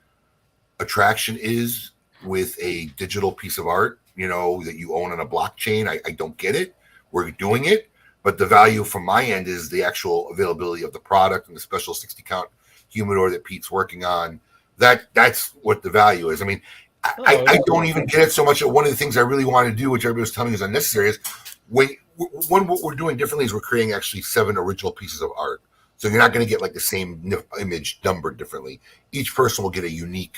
attraction is with a digital piece of art, you know, that you own on a blockchain. I don't get it. We're doing it, but the value from my end is the actual availability of the product and the special 60 count humidor that Pete's working on. That's what the value is. I mean, I don't even get it so much. One of the things I really want to do, which everybody was telling me is unnecessary, is when what we're doing differently is we're creating actually 7 original pieces of art. So you're not going to get like the same image numbered differently. Each person will get a unique,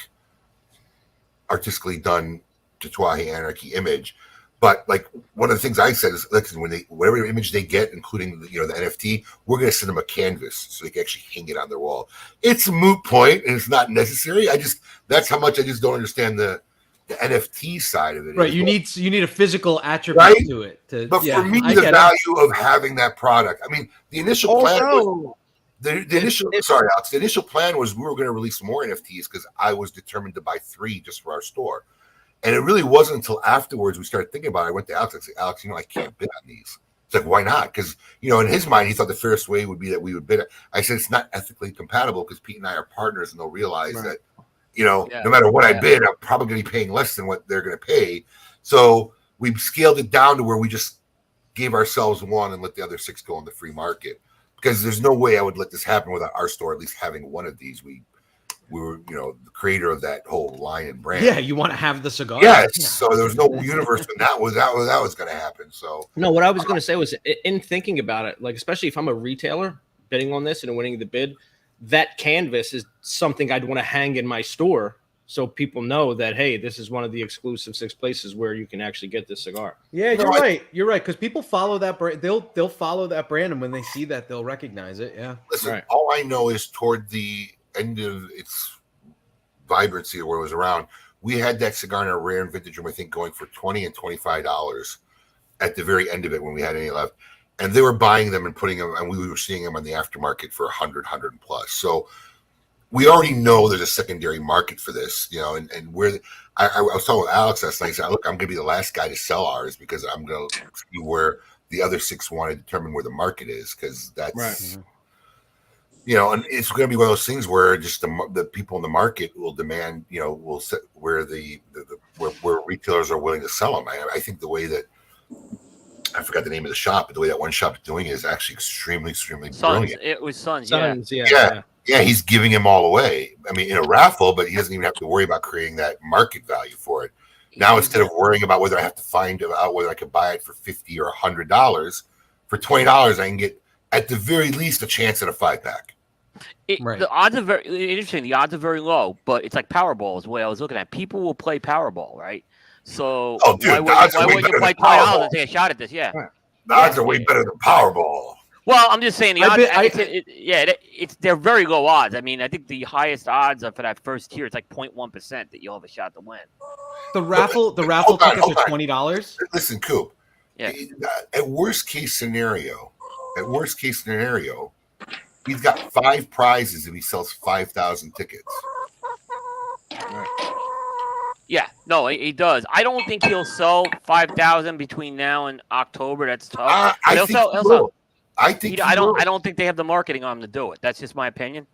artistically done Tatuaje Anarchy image. But like one of the things I said is, listen, whatever image they get, including the NFT, we're going to send them a canvas so they can actually hang it on their wall. It's a moot point and it's not necessary. That's how much I just don't understand the NFT side of it. Right, you need a physical attribute to it. But for me, the value of having that product. I mean, the initial plan. Sorry, Alex. The initial plan was we were going to release more NFTs because I was determined to buy 3 just for our store. And it really wasn't until afterwards we started thinking about it. I went to Alex. I said, Alex, I can't bid on these. It's like, why not? Because, in his mind, he thought the fairest way would be that we would bid it. I said, it's not ethically compatible because Pete and I are partners and they'll realize that, no matter what I bid, I'm probably going to be paying less than what they're going to pay. So we scaled it down to where we just gave ourselves 1 and let the other 6 go on the free market. Because there's no way I would let this happen without our store at least having one of these. We were, the creator of that whole line and brand. Yeah, you want to have the cigar. Yes. Yeah. So there was no universe when that was going to happen. So no, what I was going to say was, in thinking about it, like especially if I'm a retailer bidding on this and winning the bid, that canvas is something I'd want to hang in my store so people know that, hey, this is one of the exclusive 6 places where you can actually get this cigar. Yeah, you're right. You're right, because people follow that brand. They'll follow that brand, and when they see that, they'll recognize it. Yeah. Listen, all I know is toward the end of its vibrancy or where it was around, we had that cigar in a rare and vintage room, I think, going for $20 and $25 at the very end of it when we had any left. And they were buying them and putting them, and we were seeing them on the aftermarket for 100 plus. So we already know there's a secondary market for this, and where I was talking with Alex last night. I said, look, I'm going to be the last guy to sell ours because I'm going to see where the other 6 want to determine where the market is, because that's And it's going to be one of those things where just the people in the market will demand, will set where where retailers are willing to sell them. I think the way that I forgot the name of the shop, but the way that one shop is doing it is actually extremely, extremely brilliant. It was Sons, yeah. He's giving them all away. I mean, in a raffle, but he doesn't even have to worry about creating that market value for it. Now, instead of worrying about whether I have to find out whether I could buy it for $50 or $100, for $20, I can get at the very least a chance at a 5-pack. The odds are very interesting. The odds are very low, but it's like Powerball is the way I was looking at. People will play Powerball, right? So why wouldn't you play $20 and take a shot at this? Yeah, the odds are way better than Powerball. Well, I'm just saying the odds. They're very low odds. I mean, I think the highest odds are for that first tier. It's like 0.1% that you'll have a shot to win. The raffle tickets are $20. Listen, Coop. Yeah. At worst case scenario, he's got 5 prizes if he sells 5,000 tickets. Right. Yeah, no, he does. I don't think he'll sell 5,000 between now and October. That's tough. I don't think they have the marketing on him to do it. That's just my opinion.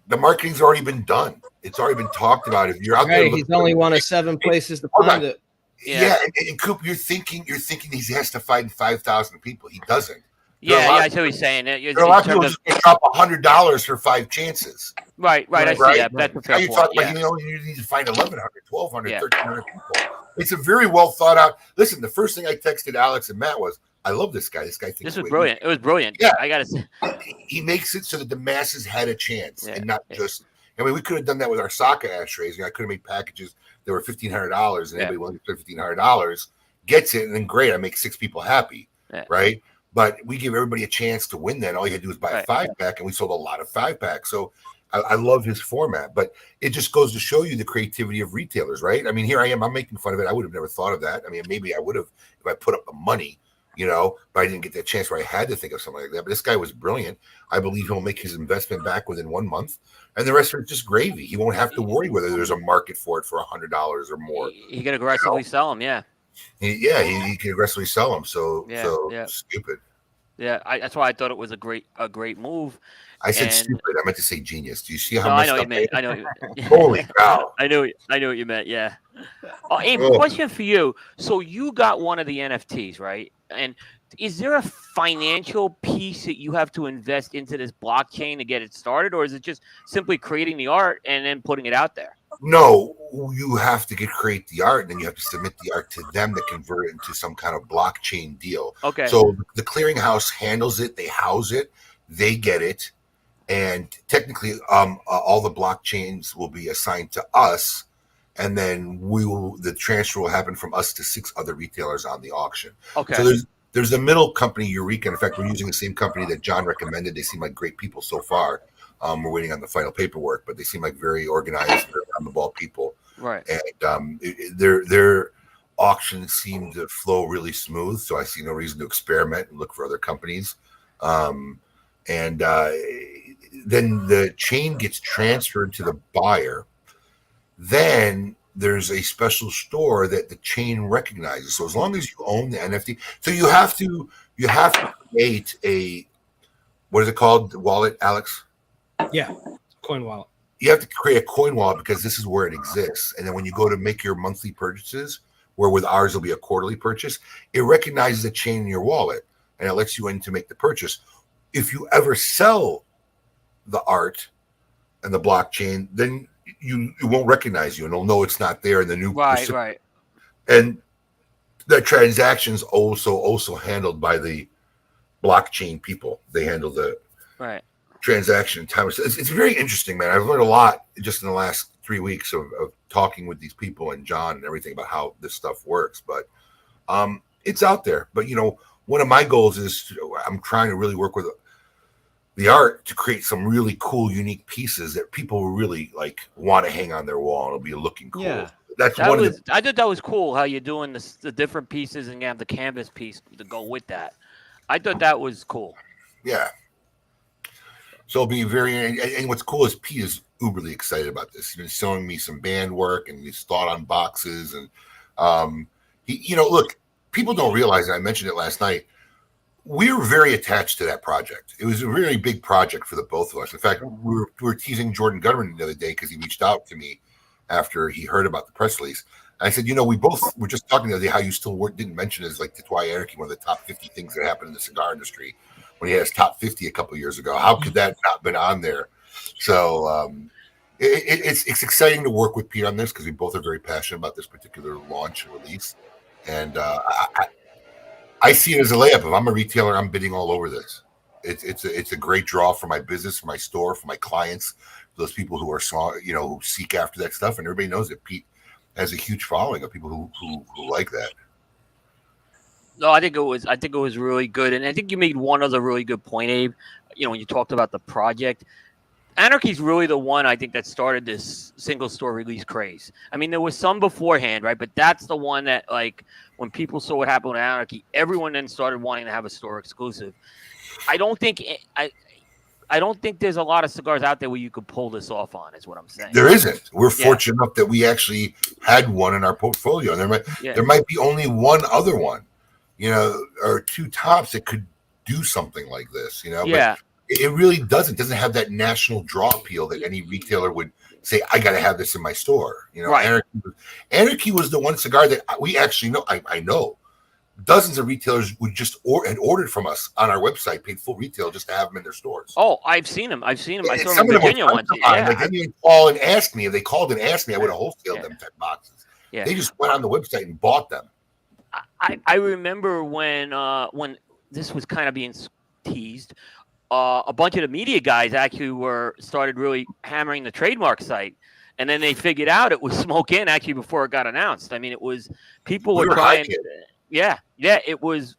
The marketing's already been done. It's already been talked about. If you're out there, he's only one of 7 places to find it. Yeah, and Coop, you're thinking he has to find 5,000 people. He doesn't. I see what he's saying. A lot of people just drop $100 for 5 chances. Right. I see that. That's a fair point. Talking about, you need to find 1,100, 1,200, 1,300 people. It's a very well thought out. Listen, the first thing I texted Alex and Matt was, I love this guy. This guy thinks this was brilliant. It was brilliant. Yeah, I gotta say, he makes it so that the masses had a chance, and not just. I mean, we could have done that with our soccer ashtrays. I could have made packages that were $1,500, and anybody willing to pay $1,500 gets it, and then great, I make 6 people happy, right? But we give everybody a chance to win. Then all you had to do is buy a 5-pack, and we sold a lot of 5-packs. So I love his format, but it just goes to show you the creativity of retailers, right? I mean, here I am. I'm making fun of it. I would have never thought of that. I mean, maybe I would have if I put up the money. But I didn't get that chance where I had to think of something like that. But this guy was brilliant. I believe he'll make his investment back within 1 month, and the rest of it's just gravy. He won't have to worry whether there's a market for it for $100 or more. He can aggressively sell them, he can aggressively sell them. So stupid. Yeah, that's why I thought it was a great move. I said stupid. I meant to say genius. Do you see how much? I know what you meant. I know. Holy cow! I know what you meant. Yeah. Abe, question for you. So you got one of the NFTs, right? And is there a financial piece that you have to invest into this blockchain to get it started, or is it just simply creating the art and then putting it out there? No, you have to create the art, and then you have to submit the art to them to convert it into some kind of blockchain deal. Okay. So the clearinghouse handles it, they house it, they get it, and technically, all the blockchains will be assigned to us, and then the transfer will happen from us to 6 other retailers on the auction. Okay. So there's a middle company, Eureka. In fact, we're using the same company that John recommended. They seem like great people so far. We're waiting on the final paperwork, but they seem like very organized, very on the ball people. Right. And their auctions seem to flow really smooth. So I see no reason to experiment and look for other companies. Then the chain gets transferred to the buyer. Then there's a special store that the chain recognizes. So as long as you own the NFT, so you have to create a, what is it called? Wallet, Alex? Yeah, coin wallet. You have to create a coin wallet because this is where it exists. And then when you go to make your monthly purchases, where with ours will be a quarterly purchase, it recognizes the chain in your wallet and it lets you in to make the purchase. If you ever sell the art and the blockchain, then it won't recognize you and it'll know it's not there in the new right. And the transactions also handled by the blockchain people. They handle the transaction time. It's very interesting, man. I've learned a lot just in the last 3 weeks of talking with these people and John and everything about how this stuff works. But it's out there. But one of my goals is I'm trying to really work with the art to create some really cool, unique pieces that people will really want to hang on their wall. It'll be looking cool. Yeah. I thought that was cool how you're doing the different pieces and you have the canvas piece to go with that. I thought that was cool. Yeah. So it'll be and what's cool is Pete is uberly excited about this. He's been showing me some band work and his thought on boxes. And look, people don't realize, and I mentioned it last night, we were very attached to that project. It was a really big project for the both of us. In fact, we were teasing Jordan Gutterman the other day because he reached out to me after he heard about the press release. And I said, we both were just talking the other day how you still didn't mention as like Tatuai Anarchy, one of the top 50 things that happened in the cigar industry when he had his top 50 a couple of years ago. How could that not been on there? So it's exciting to work with Pete on this because we both are very passionate about this particular launch and release. And I see it as a layup. If I'm a retailer, I'm bidding all over this. It's a great draw for my business, for my store, for my clients, for those people who are small, who seek after that stuff. And everybody knows that Pete has a huge following of people who like that. No, I think it was really good, and I think you made one other really good point, Abe. When you talked about the project, Anarchy's really the one I think that started this single store release craze. I mean, there was some beforehand, right? But that's the one that, like, when people saw what happened with Anarchy, everyone then started wanting to have a store exclusive. I don't think there's a lot of cigars out there where you could pull this off on, is what I'm saying. There isn't. We're fortunate enough that we actually had one in our portfolio. And there might be only one other one, or two tops that could do something like this, Yeah. But it really doesn't have that national draw appeal that any retailer would say, I got to have this in my store. Right. Anarchy was the one cigar that we actually know. I know dozens of retailers would just ordered from us on our website, paid full retail just to have them in their stores. Oh, I've seen them. I saw them Some in of them Virginia were once. Like, they didn't even call and ask me. If they called and asked me, I would have wholesaled them 10 boxes. Yeah. They just went on the website and bought them. I remember when this was kind of being teased, a bunch of the media guys actually started really hammering the trademark site, and then they figured out it was Smoke Inn actually before it got announced. I mean, it was people were trying. Yeah, it was.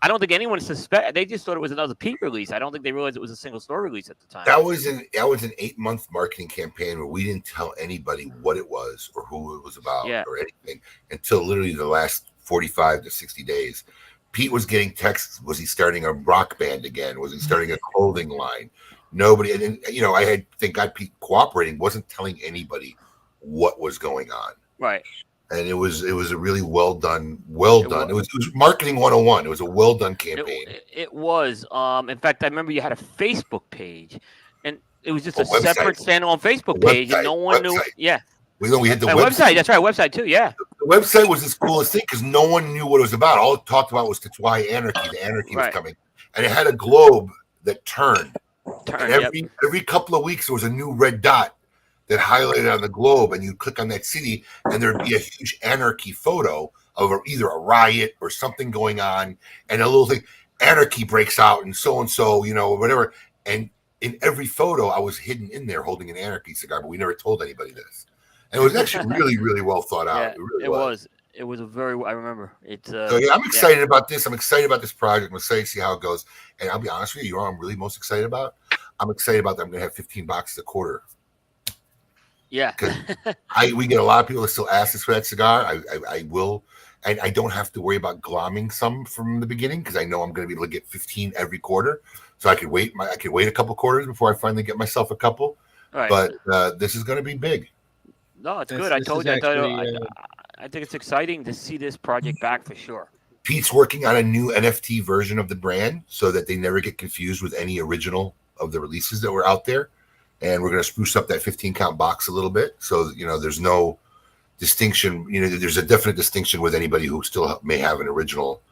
I don't think anyone suspected. They just thought it was another Pete release. I don't think they realized it was a single store release at the time. That was an 8-month marketing campaign where we didn't tell anybody what it was or who it was about or anything until literally the last 45 to 60 days. Pete was getting texts. Was he starting a rock band again? Was he starting a clothing line? Nobody. And I had thank God Pete cooperating, wasn't telling anybody what was going on. Right. And it was a really well done. It was marketing 101. It was a well done campaign. It was. In fact, I remember you had a Facebook page, and it was just a separate standalone Facebook page, and no one knew. Yeah. We had the website. That's right, website too. Yeah. The website was the coolest thing because no one knew what it was about. All it talked about was Tatuai Anarchy. The anarchy was coming, and it had a globe that turned. And every couple of weeks, there was a new red dot that highlighted on the globe, and you click on that city, and there'd be a huge anarchy photo of either a riot or something going on, and a little thing, anarchy breaks out, and so, whatever. And in every photo, I was hidden in there holding an anarchy cigar, but we never told anybody this. And it was actually really, really well thought out. It was. It was a very. I remember it. So I'm excited about this. I'm excited about this project. I'm excited to see how it goes. And I'll be honest with you, what I'm really most excited about? I'm excited about that I'm going to have 15 boxes a quarter. Yeah, because we get a lot of people that still ask us for that cigar. I will, and I don't have to worry about glomming some from the beginning because I know I'm going to be able to get 15 every quarter. So I could wait a couple quarters before I finally get myself a couple. Right. But this is going to be big. No, it's good. I think it's exciting to see this project back for sure. Pete's working on a new NFT version of the brand so that they never get confused with any original of the releases that were out there. And we're going to spruce up that 15 count box a little bit. So, there's no distinction. There's a definite distinction with anybody who still may have an original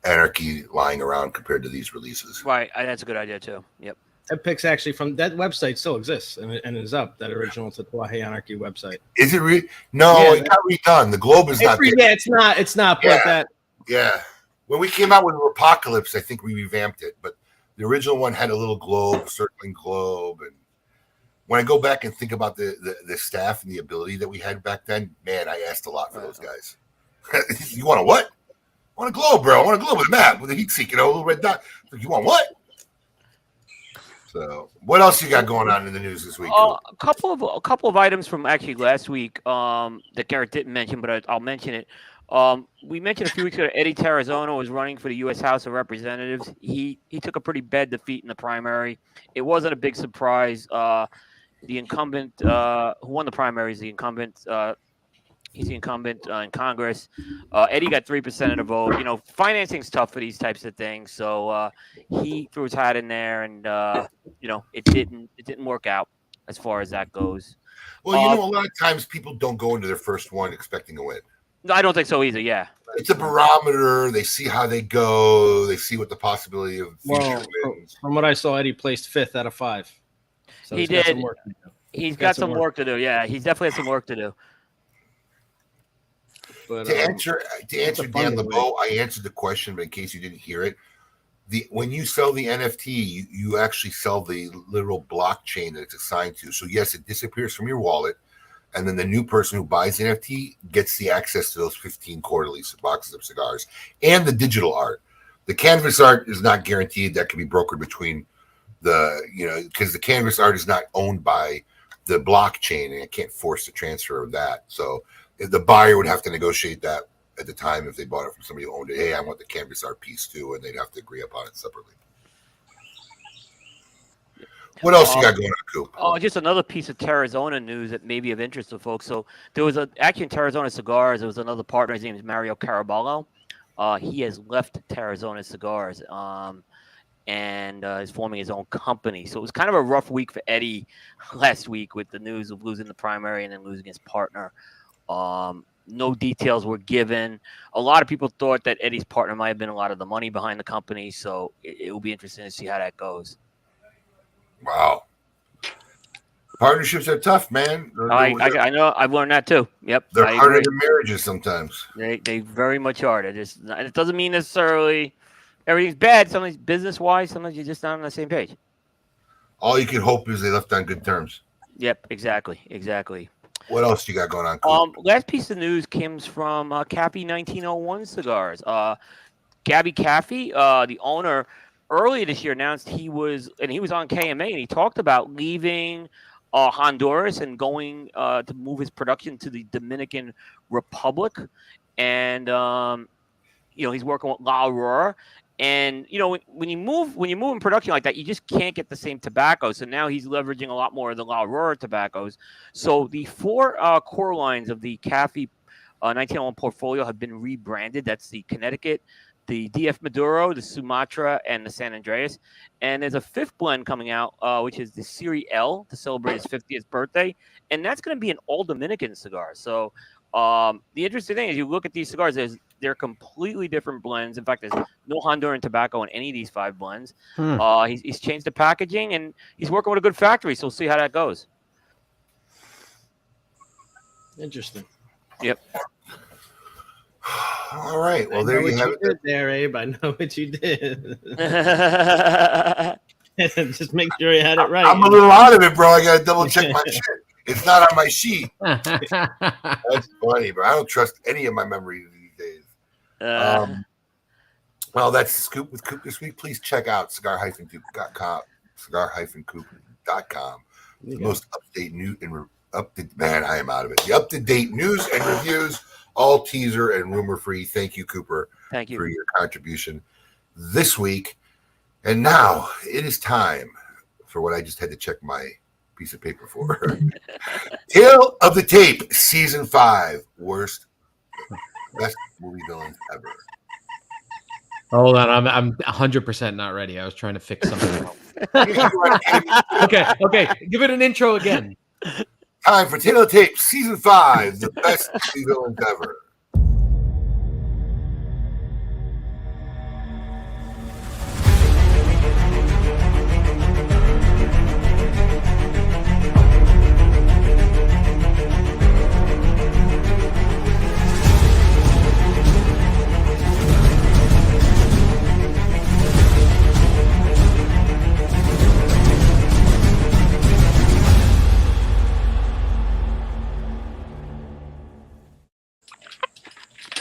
Anarchy lying around compared to these releases. Right. That's a good idea too. Yep. That pic's actually from that website still exists and is up. That original Tatuai Anarchy website. Is it No, it got redone. The globe is not there. Yeah, it's not. But that. Yeah. When we came out with Apocalypse, I think we revamped it. But the original one had a little globe, circling globe, and when I go back and think about the staff and the ability that we had back then, man, I asked a lot for those guys. You want a what? I want a globe, bro. I want a globe with a map with a heat sink, a little red dot. You want what? So, what else you got going on in the news this week? A couple of items from actually last week that Garrett didn't mention, but I'll mention it. We mentioned a few weeks ago Eddie Terrazona was running for the U.S. House of Representatives. He took a pretty bad defeat in the primary. It wasn't a big surprise. The incumbent who won the primaries, the incumbent He's the incumbent in Congress. Eddie got 3% of the vote. You know, financing's tough for these types of things, so he threw his hat in there, and you know, it didn't work out as far as that goes. Well, you know, a lot of times people don't go into their first one expecting a win. No, I don't think so either. Yeah, it's a barometer. They see how they go. They see what the possibility of future wins. From what I saw, Eddie placed 5th out of 5. So he did. He's got some work to do. Yeah, he's definitely has some work to do. But, to answer Dan LeBeau, I answered the question, but in case you didn't hear it, when you sell the NFT, you actually sell the literal blockchain that it's assigned to. So yes, it disappears from your wallet, and then the new person who buys the NFT gets the access to those 15 quarterly boxes of cigars and the digital art. The canvas art is not guaranteed. That can be brokered between because the canvas art is not owned by the blockchain, and it can't force the transfer of that. So the buyer would have to negotiate that at the time if they bought it from somebody who owned it. Hey, I want the canvas art piece too, and they'd have to agree upon it separately. What else you got going on, Coop? Oh, just another piece of Terrazona news that may be of interest to folks. So there was actually in Terrazona Cigars, there was another partner. His name is Mario Caraballo. He has left Terrazona Cigars and is forming his own company. So it was kind of a rough week for Eddie last week with the news of losing the primary and then losing his partner. No details were given. A lot of people thought that Eddie's partner might have been a lot of the money behind the company, so it will be interesting to see how that goes. Wow. Partnerships are tough, man. I know. I've learned that too. Yep. They're harder than marriages sometimes. They very much are. It doesn't mean necessarily everything's bad. Sometimes business-wise, sometimes you're just not on the same page. All you can hope is they left on good terms. Yep, exactly. What else you got going on, Coop? Last piece of news comes from Caffey 1901 Cigars. Gabby Caffey, the owner, earlier this year announced he was on KMA, and he talked about leaving Honduras and going to move his production to the Dominican Republic. And he's working with La Aurora. And when you move in production like that, you just can't get the same tobacco. So now he's leveraging a lot more of the La Aurora tobaccos. So the 4 core lines of the Caffey 1901 portfolio have been rebranded. That's the Connecticut, the DF Maduro, the Sumatra, and the San Andreas. And there's a 5th blend coming out, which is the Serie L to celebrate his 50th birthday. And that's going to be an all Dominican cigar. So the interesting thing is you look at these cigars, they're completely different blends. In fact, there's no Honduran tobacco in any of these 5 blends. He's changed the packaging, and he's working with a good factory, so we'll see how that goes. Interesting. Yep. All right. Well, there you have it. There, Abe. I know what you did. Just make sure you had it right. I'm a little out of it, bro. I got to double check my shit. It's not on my sheet. That's funny, bro. I don't trust any of my memories these days. Well, that's the Scoop with Coop this week. Please check out cigar-coop.com. Cigar-coop.com. The most up-to-date news and man, I am out of it. The up-to-date news and reviews, all teaser and rumor-free. Thank you, Cooper. Thank you for your contribution this week. And now it is time for what I just had to check my piece of paper for. Tale of the Tape, Season 5. Best movie villains ever. Hold on, I'm 100% not ready. I was trying to fix something. Okay, give it an intro again. Time for Tale of the Tape, Season 5, the best movie villains ever.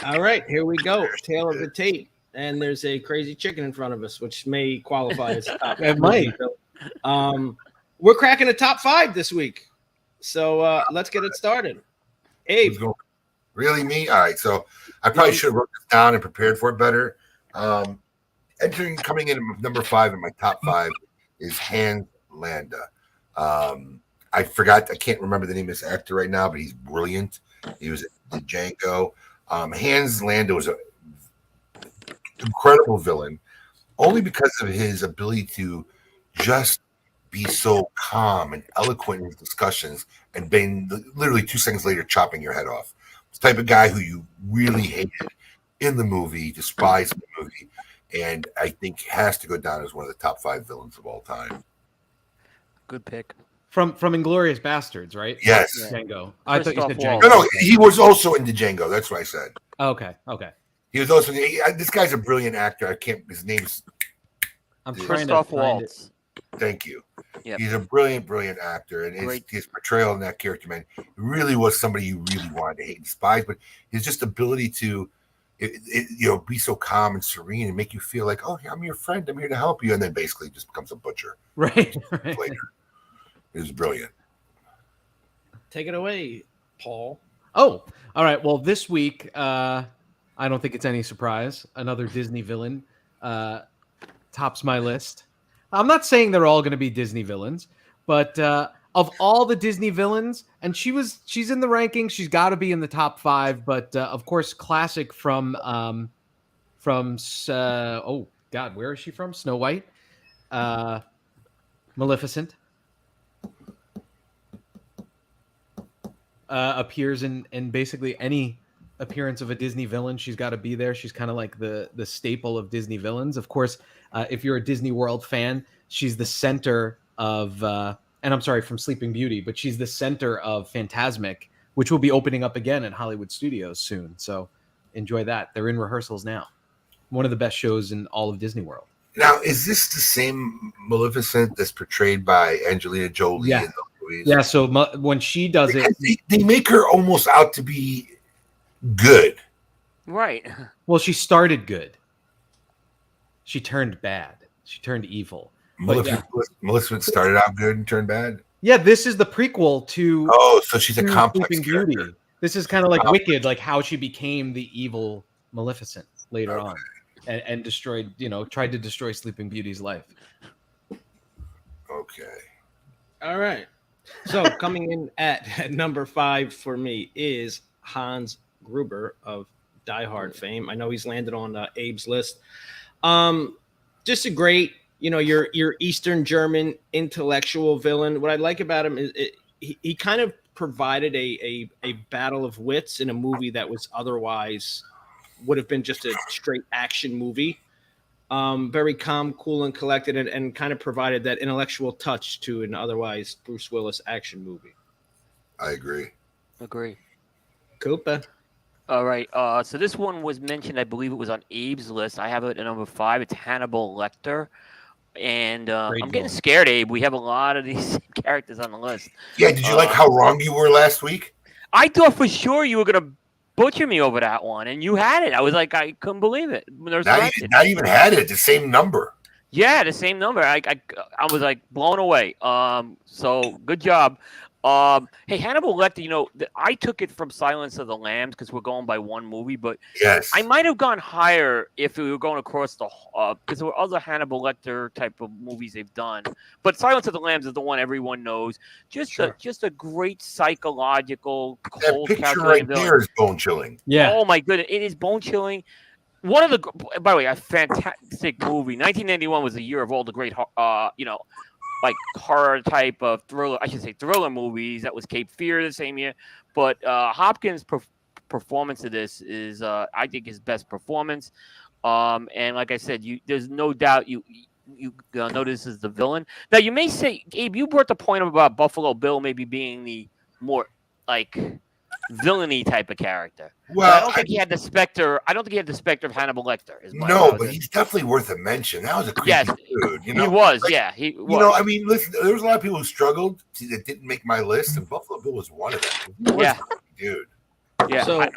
All right, here we go. Tale of the Tape. And there's a crazy chicken in front of us, which may qualify as top. It might. We're cracking a top 5 this week. So let's get it started. Abe. Really, me? All right. So I probably should have wrote this down and prepared for it better. Coming in at number 5 in my top 5 is Hans Landa. I I forgot. I can't remember the name of this actor right now, but he's brilliant. He was in Django. Hans Landa was an incredible villain, only because of his ability to just be so calm and eloquent in his discussions, and being literally 2 seconds later chopping your head off. It's the type of guy who you really hated in the movie, despised in the movie, and I think has to go down as one of the top 5 villains of all time. Good pick. From Inglourious Bastards, right? Yes. Django. I thought you said Django. No, he was also in Django. That's what I said. Okay. He was also. This guy's a brilliant actor. I can't. His name's. I'm trying to find it. Thank you. Yep. He's a brilliant actor, and his portrayal in that character, man, really was somebody you really wanted to hate and despise. But his just ability to, be so calm and serene and make you feel like, oh, I'm your friend. I'm here to help you, and then basically just becomes a butcher. Right. Later. It was brilliant. Take it away, Paul. Oh, all right. Well, this week, I don't think it's any surprise. Another Disney villain tops my list. I'm not saying they're all going to be Disney villains, but of all the Disney villains, and she's in the rankings. She's got to be in the top 5. But of course, classic from oh God, where is she from? Snow White, Maleficent. Appears in basically any appearance of a Disney villain. She's got to be there. She's kind of like the staple of Disney villains. Of course, if you're a Disney World fan, she's the center of, and I'm sorry, from Sleeping Beauty, but she's the center of Fantasmic, which will be opening up again at Hollywood Studios soon. So enjoy that. They're in rehearsals now. One of the best shows in all of Disney World. Now, is this the same Maleficent that's portrayed by Angelina Jolie in the movies? Yeah, so when she does they make her almost out to be good. Right. Well, she started good. She turned bad. She turned evil. Maleficent started out good and turned bad? Yeah, this is the prequel to... Oh, so she's a complex character. Beauty. This is kind of like Wicked, like how she became the evil Maleficent later on. And destroyed, tried to destroy Sleeping Beauty's life. Okay. All right. So coming in at number 5 for me is Hans Gruber of Die Hard fame. I know he's landed on Abe's list. Just a great, your Eastern German intellectual villain. What I like about him is he kind of provided a battle of wits in a movie that was otherwise would have been just a straight action movie. Very calm, cool, and collected, and kind of provided that intellectual touch to an otherwise Bruce Willis action movie. I agree. Koopa. All right. So this one was mentioned. I believe it was on Abe's list. I have it at number 5. It's Hannibal Lecter. And I'm getting scared, Abe. We have a lot of these characters on the list. Yeah, did you like how wrong you were last week? I thought for sure you were going to butcher me over that one, and you had it. I was like, I couldn't believe it. Not even had it. The same number. Yeah, the same number. I was like blown away. So good job. Hey, Hannibal Lecter, I took it from Silence of the Lambs because we're going by one movie, but yes, I might have gone higher if we were going across the because there were other Hannibal Lecter type of movies they've done. But Silence of the Lambs is the one everyone knows. Just a great psychological, cold, that picture right there is bone chilling. Yeah. Oh my goodness, it is bone chilling. One of the, by the way, a fantastic movie. 1991 was the year of all the great, like horror type of thriller movies. That was Cape Fear the same year. But Hopkins' performance of this is, I think, his best performance. And like I said, there's no doubt you know this is the villain. Now you may say, Abe, you brought the point about Buffalo Bill maybe being the more like villainy type of character. Well, I don't think he had the specter. I don't think he had the specter of Hannibal Lecter. No, but he's definitely worth a mention. That was a creepy dude. He was. Yeah, he was. I mean, listen, there was a lot of people who struggled that didn't make my list, and Buffalo Bill was one of them. Yeah, dude. Yeah. So,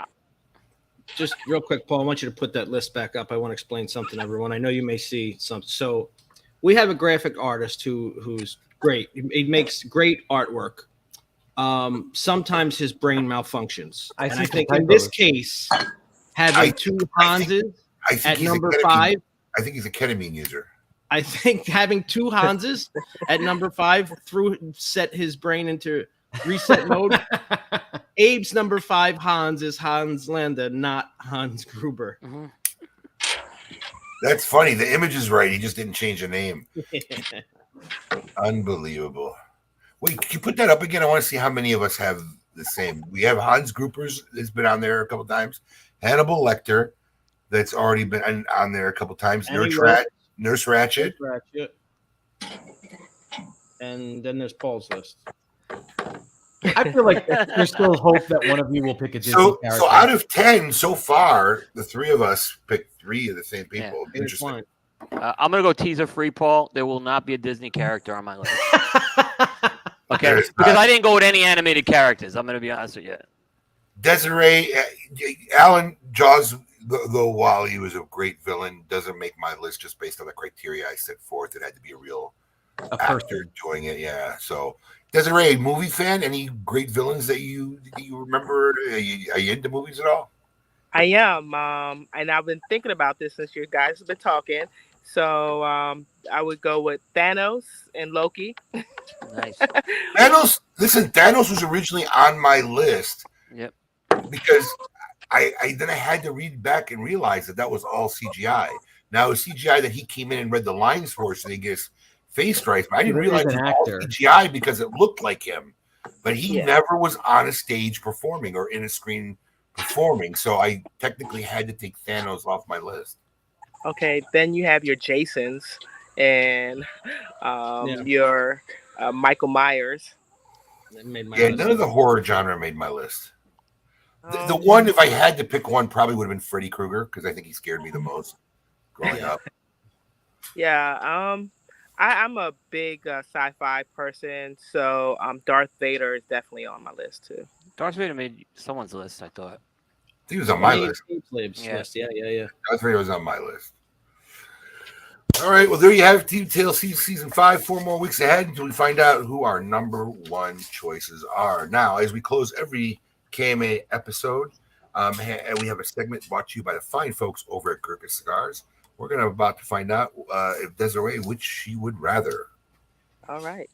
just real quick, Paul, I want you to put that list back up. I want to explain something to everyone. I know you may see something. So, we have a graphic artist who's great. He makes great artwork. Sometimes his brain malfunctions. I think in this case, having two Hanses at number 5. I think he's a ketamine user. I think having two Hanses at number 5 set his brain into reset mode. Abe's number 5 Hans is Hans Landa, not Hans Gruber. Mm-hmm. That's funny. The image is right. He just didn't change the name. Unbelievable. Wait, can you put that up again? I want to see how many of us have the same. We have Hans Gruber's that's been on there a couple times. Hannibal Lecter that's already been on there a couple times. Nurse Ratchet. And then there's Paul's list. I feel like there's still hope that one of you will pick a Disney character. So out of 10 so far, the 3 of us picked 3 of the same people. Yeah. Interesting. I'm gonna go teaser free, Paul. There will not be a Disney character on my list. Okay, because I didn't go with any animated characters. I'm gonna be honest with you. Desiree, Alan Jaws, though while he was a great villain, doesn't make my list just based on the criteria I set forth. It had to be a real actor doing it. Yeah. So Desiree, movie fan? Any great villains that you remember? Are you into movies at all? I am, and I've been thinking about this since you guys have been talking. So I would go with Thanos and Loki. Nice. Thanos was originally on my list. Yep. Because I had to read back and realize that was all CGI. Now it was CGI that he came in and read the lines for, so he gets face right. But I didn't realize it was all CGI because it looked like him. But he never was on a stage performing or in a screen performing. So I technically had to take Thanos off my list. Okay, then you have your Jasons and your Michael Myers. None of the horror genre made my list. The one, if I had to pick one, probably would have been Freddy Krueger because I think he scared me the most growing up. Yeah, I'm a big sci-fi person, so Darth Vader is definitely on my list too. Darth Vader made someone's list, I thought. He was on my list. Yeah. Darth Vader was on my list. All right, well, there you have it. Team Tale Season 5, 4 more weeks ahead until we find out who our number 1 choices are. Now, as we close every KMA episode, and we have a segment brought to you by the fine folks over at Gurkha Cigars. We're about to find out if Desiree, which she would rather. All right.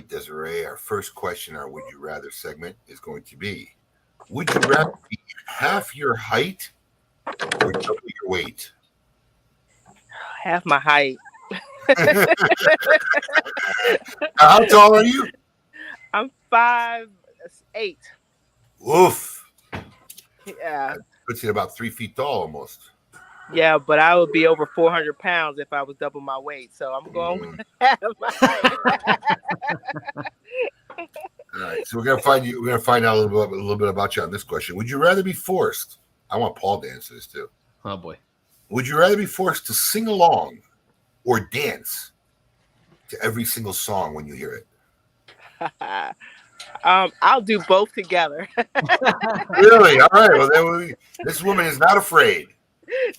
Desiree, our first question, our Would You Rather segment is going to be, would you rather be half your height or double your weight? Half my height. How tall are you? I'm 5'8". Oof. Yeah. That puts you about 3 feet tall almost. Yeah, but I would be over 400 pounds if I was double my weight. So I'm going with half my height. All right, so we're gonna find out a little bit about you on this question. Would you rather be forced? I want Paul to answer this too. Oh boy. Would you rather be forced to sing along or dance to every single song when you hear it? I'll do both together. Really? All right. Well, this woman is not afraid.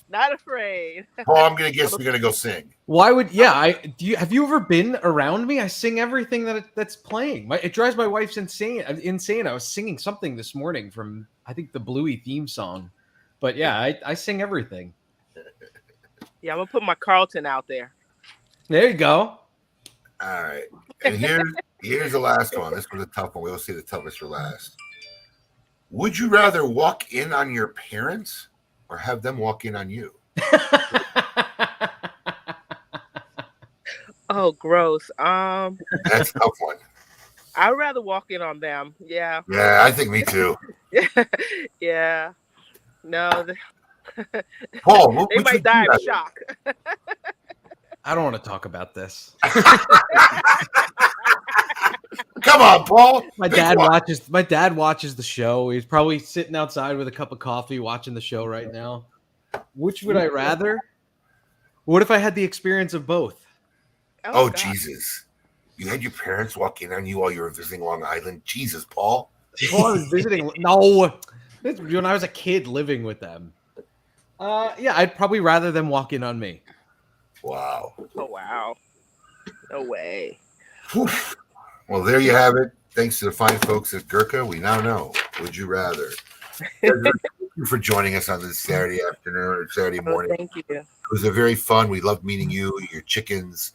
Not afraid. Paul, I'm gonna guess you're gonna go sing. Why would? Yeah, have you ever been around me? I sing everything that's playing. It drives my wife's insane. I was singing something this morning from I think the Bluey theme song, but yeah, I sing everything. Yeah, I'm gonna put my Carlton out there. There you go. All right, and here's the last one. This was a tough one. We'll see the toughest for last. Would you rather walk in on your parents or have them walk in on you? Oh, gross. That's a tough one. I'd rather walk in on them. Yeah. Yeah, I think me too. Yeah. No. Paul, they might die of shock. I don't want to talk about this. Come on, Paul. My dad watches the show. He's probably sitting outside with a cup of coffee watching the show right now. Which would I rather? What if I had the experience of both? Oh Jesus. You had your parents walk in on you while you were visiting Long Island? Jesus, Paul. Well, I was visiting. No, when I was a kid living with them. Yeah, I'd probably rather them walk in on me. Wow. Oh wow. No way. Whew. Well, there you have it. Thanks to the fine folks at Gurkha, we now know. Would you rather? Thank you for joining us on this Saturday afternoon or Saturday morning. Thank you. It was a very fun. We loved meeting you, your chickens.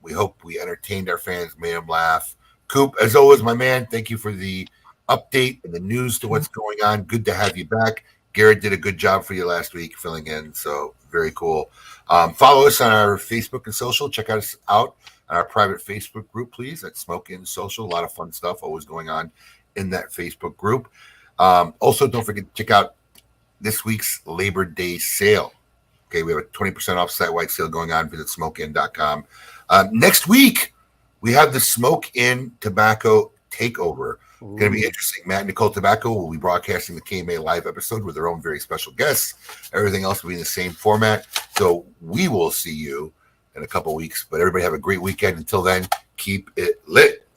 We hope we entertained our fans, made them laugh. Coop, as always, my man, thank you for the update and the news to what's going on. Good to have you back. Garrett did a good job for you last week filling in, so very cool. Follow us on our Facebook and social. Check us out on our private Facebook group, please, at Smoke In Social. A lot of fun stuff always going on in that Facebook group. Also, don't forget to check out this week's Labor Day sale. Okay, we have a 20% off site-wide sale going on. Visit smokein.com. Next week, we have the Smoke In Tobacco Takeover. Going to be interesting. Matt and Nicole Tobacco will be broadcasting the KMA live episode with their own very special guests. Everything else will be in the same format. So we will see you in a couple weeks. But everybody have a great weekend. Until then, keep it lit.